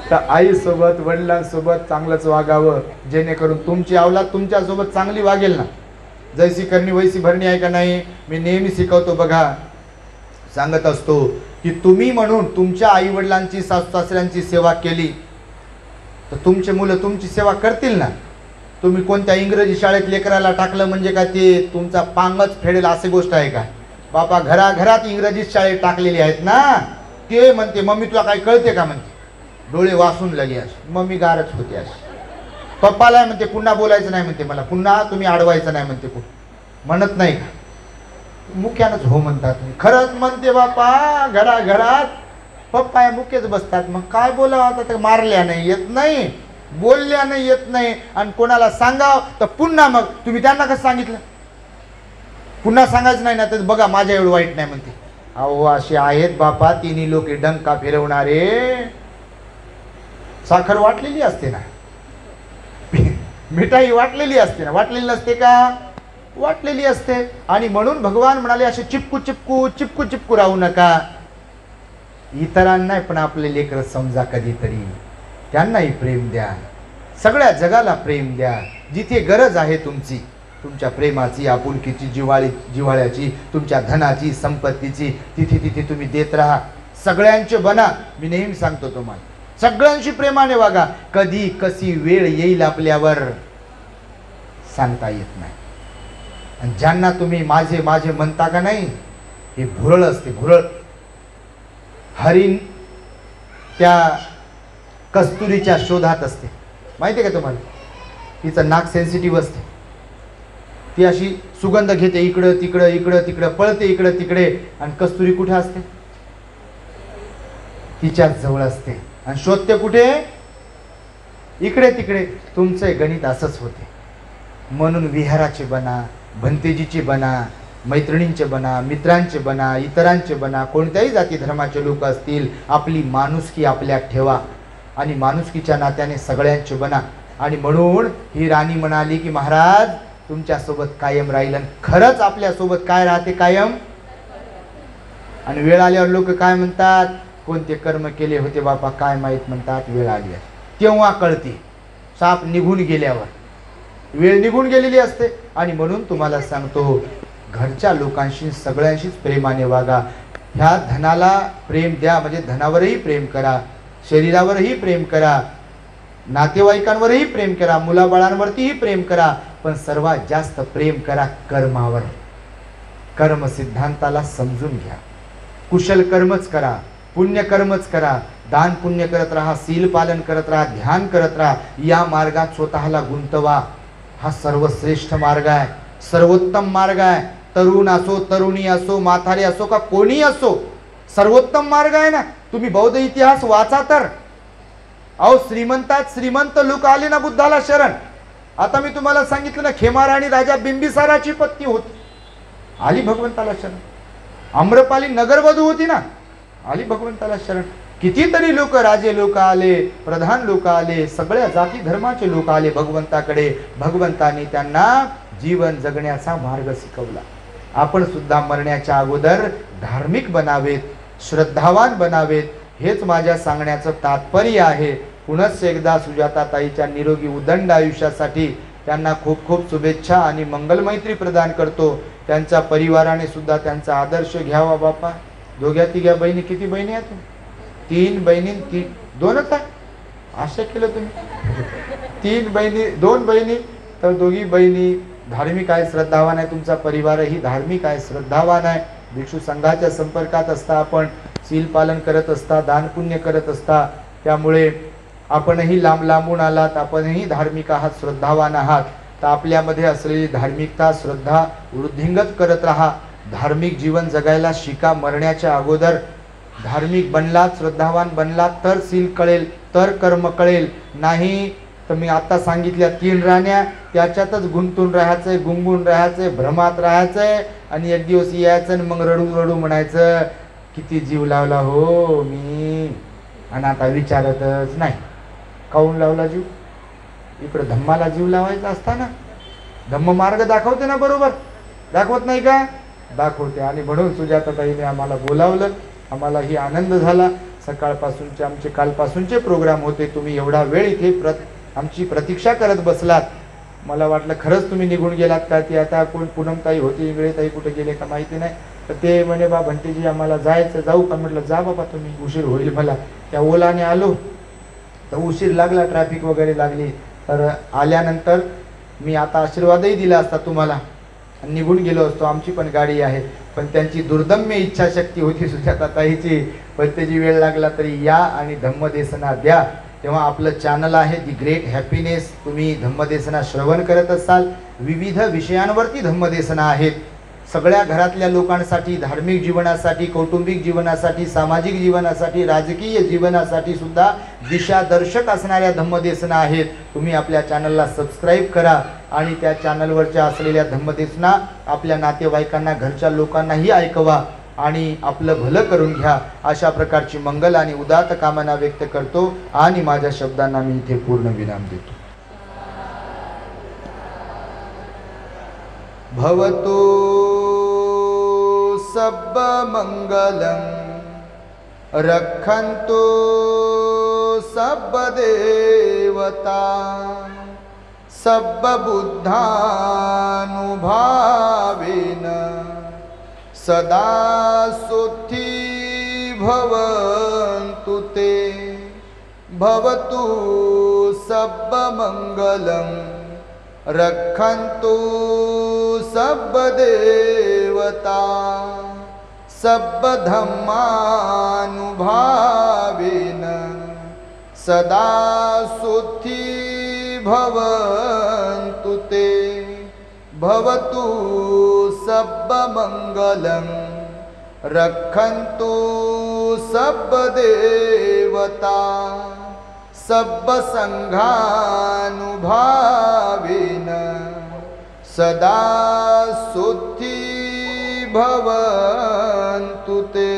तर आईसोबत वडिलांसोबत चांगलंच वागावं, जेणेकरून तुमची अवलाद तुमच्यासोबत चांगली वागेल ना. जैसी करणी वैसी भरणी आहे का नाही? मी नेहमी शिकवतो बघा, सांगत असतो की तुम्ही म्हणून तुमच्या आई वडिलांची सासू सासऱ्यांची सेवा केली तर तुमचे मुलं तुमची सेवा करतील ना. तुम्ही कोणत्या इंग्रजी शाळेत लेकराला टाकलं म्हणजे काय ते तुमचा पांगच फेडेल अशी गोष्ट आहे का? बापा घराघरात इंग्रजी शाळेत टाकलेली आहेत ना. ते म्हणते मम्मी तुला काय कळते का म्हणते, डोळे वासून लगे अशी, मम्मी गारच होते अशी. पप्पाला म्हणते पुन्हा बोलायचं नाही म्हणते, मला पुन्हा तुम्ही अडवायचं नाही म्हणते, म्हणत नाही का? मुख्यानच हो म्हणतात. खरंच म्हणते बापा, घराघरात पप्पा मुख्यच बसतात. मग काय बोलावं आता? ते मारल्या नाही येत नाही, बोलल्या नाही येत नाही, आणि कोणाला सांगाव तर पुन्हा मग तुम्ही त्यांना कसं सांगितलं, पुन्हा सांगायचं नाही ना, तर बघा माझ्या एवढं वाईट नाही म्हणते. अहो असे आहेत बापा तिन्ही लोक डंका फिरवणारे. साखर वाटलेली असते ना, मिठाई वाटलेली असते ना, वाटलेली नसते का? वाटलेली असते. आणि म्हणून भगवान म्हणाले असे चिपकू चिपकू चिपकू चिपकू राहू नका. इतरांना पण आपले लेकर समजा, कधीतरी त्यांनाही प्रेम द्या, सगळ्या जगाला प्रेम द्या. जिथे गरज आहे तुमची, तुमच्या प्रेमाची, आपुलकीची, जिव्हाळ्याची, तुमच्या धनाची, संपत्तीची, तिथे तिथे तुम्ही देत राहा. सगळ्यांचे बना. मी नेहमी सांगतो तुम्हाला, सगळ्यांशी प्रेमाने वागा. कधी कशी वेळ येईल आपल्यावर सांगता येत नाही. आणि ज्यांना तुम्ही माझे माझे म्हणता का नाही, हे भुरळ असते, भुरळ. हरिण त्या कस्तुरीच्या शोधात असते, माहिती आहे का तुम्हाला? तिचं नाक सेन्सिटिव्ह असते, ती अशी सुगंध घेते, इकडं तिकडं इकडं तिकडं पळते, इकडं तिकडे. आणि कस्तुरी कुठे असते? तिच्याच जवळ असते. आणि शोधते कुठे? इकडे तिकडे. तुमचं गणित असंच होते. म्हणून विहाराचे बना, भंतेजीचे बना, मैत्रिणींचे बना, मित्रांचे बना, इतरांचे बना, कोणत्याही जाती धर्माचे लोक असतील, आपली माणुसकी आपल्यात ठेवा आणि माणुसकीच्या नात्याने सगळ्यांचे बना. आणि म्हणून ही राणी म्हणाली की महाराज तुमच्यासोबत कायम राहील. आणि खरंच आपल्यासोबत काय राहते? कायम. आणि वेळ आल्यावर लोक काय म्हणतात? कोणते कर्म केले होते बापा काय माहीत म्हणतात, वेळ आली तेव्हा कळते. साप निघून गेल्यावर, वेळ निघून गेलेली असते. आणि म्हणून तुम्हाला सांगतो, घरच्या लोकांशी सगळ्यांशीच प्रेमाने वागा. ह्या धनाला प्रेम द्या, म्हणजे धनावरही प्रेम करा, शरीरावरही प्रेम करा, नातेवाईकांवरही प्रेम करा, मुलाबाळांवरतीही प्रेम करा, पण सर्वात जास्त प्रेम करा कर्मावर. कर्म सिद्धांताला समजून घ्या. कुशल कर्मच करा, पुण्य कर्मच करा, दान पुण्य करत राहा, सील पालन करत राहा, ध्यान करत राहा. या मार्गात स्वतःला गुंतवा. हा सर्वश्रेष्ठ मार्ग आहे, सर्वोत्तम मार्ग आहे. तरुण असो, तरुणी असो, म्हातारे असो का कोणी असो, सर्वोत्तम मार्ग आहे ना. तुम्ही बौद्ध इतिहास वाचा तर, अहो श्रीमंतात श्रीमंत लोक आले ना बुद्धाला शरण. आता मी तुम्हाला सांगितलं ना, खेमाराणी राजा बिंबिसाराची पत्नी होती, आली भगवंताला शरण. आम्रपाली नगरवधू होती ना, आली भगवंताला शरण. कितीतरी लोक, राजे लोक आले, प्रधान लोक आले, सगळ्या जाती धर्माचे लोक आले भगवंताकडे. भगवंताने त्यांना जीवन जगण्याचा मार्ग शिकवला. आपण सुद्धा मरण्याच्या अगोदर धार्मिक बनावेत, श्रद्धावान बनावेत, हेच माझ्या सांगण्याचं तात्पर्य आहे. पुनश्च एकदा सुजाताताईच्या निरोगी उदंड आयुष्यासाठी त्यांना खूप खूप शुभेच्छा आणि मंगलमैत्री प्रदान करतो. त्यांच्या परिवाराने सुद्धा त्यांचा आदर्श घ्यावा. बापा दोघ्या तिघ्या बहिणी, किती बहिणी आहेत? 3 बहिणी, 2च आहे. आशा केलं तुम्ही 3 बहिणी 2 बहिणी, तर दोघी बहिणी धार्मिक आहे, श्रद्धावान आहे. तुमचा परिवारही धार्मिक आहे, श्रद्धावान आहे. भिक्षू संघाच्या संपर्कात असता आपण, सील पालन करत असता, दान पुण्य करत असता. त्यामुळे आपणही लांब लांबून आलात, आपणही धार्मिक आहात, श्रद्धावान आहात. तर आपल्यामध्ये असलेली धार्मिकता, श्रद्धा वृद्धिंगत करत राहा. धार्मिक जीवन जगायला शिका. मरण्याच्या अगोदर धार्मिक बनलात, श्रद्धावान बनलात तर सील कळेल, तर कर्म कळेल. नाही तर मी आता सांगितल्या 3 राण्या, त्याच्यातच गुंतून राहायचंय, गुंगून राहायचंय, भ्रमात राहायचंय आणि एक दिवस यायचं आणि मग रडू रडू म्हणायचं किती जीव लावला हो मी, आणि आता विचारतच नाही. काऊन लावला जीव? इकडे धम्माला जीव लावायचा असताना धम्म मार्ग दाखवते ना, बरोबर दाखवत नाही का? दाखवते. आणि म्हणून सुजाताताईने आम्हाला बोलावलं, आम्हालाही आनंद झाला. सकाळपासूनचे आमचे कालपासूनचे प्रोग्राम होते, तुम्ही एवढा वेळ इथे आमची प्रतीक्षा करत बसलात. मला वाटलं खरंच तुम्ही निघून गेलात का. ती आता कोण पूनमताई होती, इंगळेताई कुठे गेले का माहिती नाही. तर ते म्हणे बा भंतेजी आम्हाला जायचं, जाऊ का? म्हटलं जा बाबा तुम्ही, उशीर होईल मला. त्या ओलाने आलो तर उशीर लागला, ट्रॅफिक वगैरे लागली. तर आल्यानंतर मी आता आशीर्वादही दिला असता तुम्हाला, निघून गेलो असतो. आमची पण गाडी आहे, पण त्यांची दुर्दम्य इच्छाशक्ती होती सुजाताताईची. पण त्याची वेळ लागला तरी या आणि धम्मदेसना द्या. तेव्हा आपलं चॅनल आहे दी ग्रेट हॅपीनेस. तुम्ही धम्मदेसना श्रवण करत असाल. विविध विषयांवरती धम्मदेसना आहेत. सगळ्या घरातल्या लोकांसाठी, धार्मिक जीवनासाठी, कौटुंबिक जीवनासाठी, सामाजिक जीवनासाठी, राजकीय जीवनासाठी सुद्धा दिशादर्शक असणाऱ्या धम्मदेसना आहेत. तुम्ही आपल्या चॅनलला सबस्क्राईब करा आणि त्या चॅनलवरच्या असलेल्या धम्मदेसना आपल्या नातेवाईकांना, घरच्या लोकांनाही ऐकवा आणि आपलं भलं करून घ्या. अशा प्रकारची मंगल आणि उदात्त कामना व्यक्त करतो आणि माझ्या शब्दांना मी इथे पूर्ण विराम देतो. भवतु सब मंगलं रक्षन्तु सब देवता सब बुद्धानुभावेन सदा सुखी भवन्तु ते. भवतु सब मंगलं रक्षन्तु सब देवता सब धम्मानुभावेन सदा सुखी भवन्तु ते. भवतु सब मंगलं रक्षन्तु सब देवता सब संघानुभावेन सदा सुखी भवन्तु ते.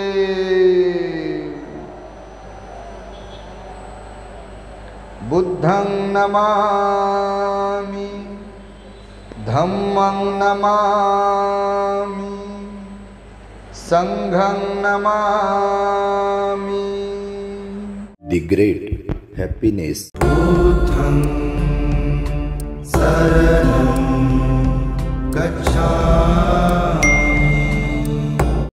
बुद्धं नमामि, धम्मं नमामि, संघं नमामि. The great happiness. बुद्धं शरणं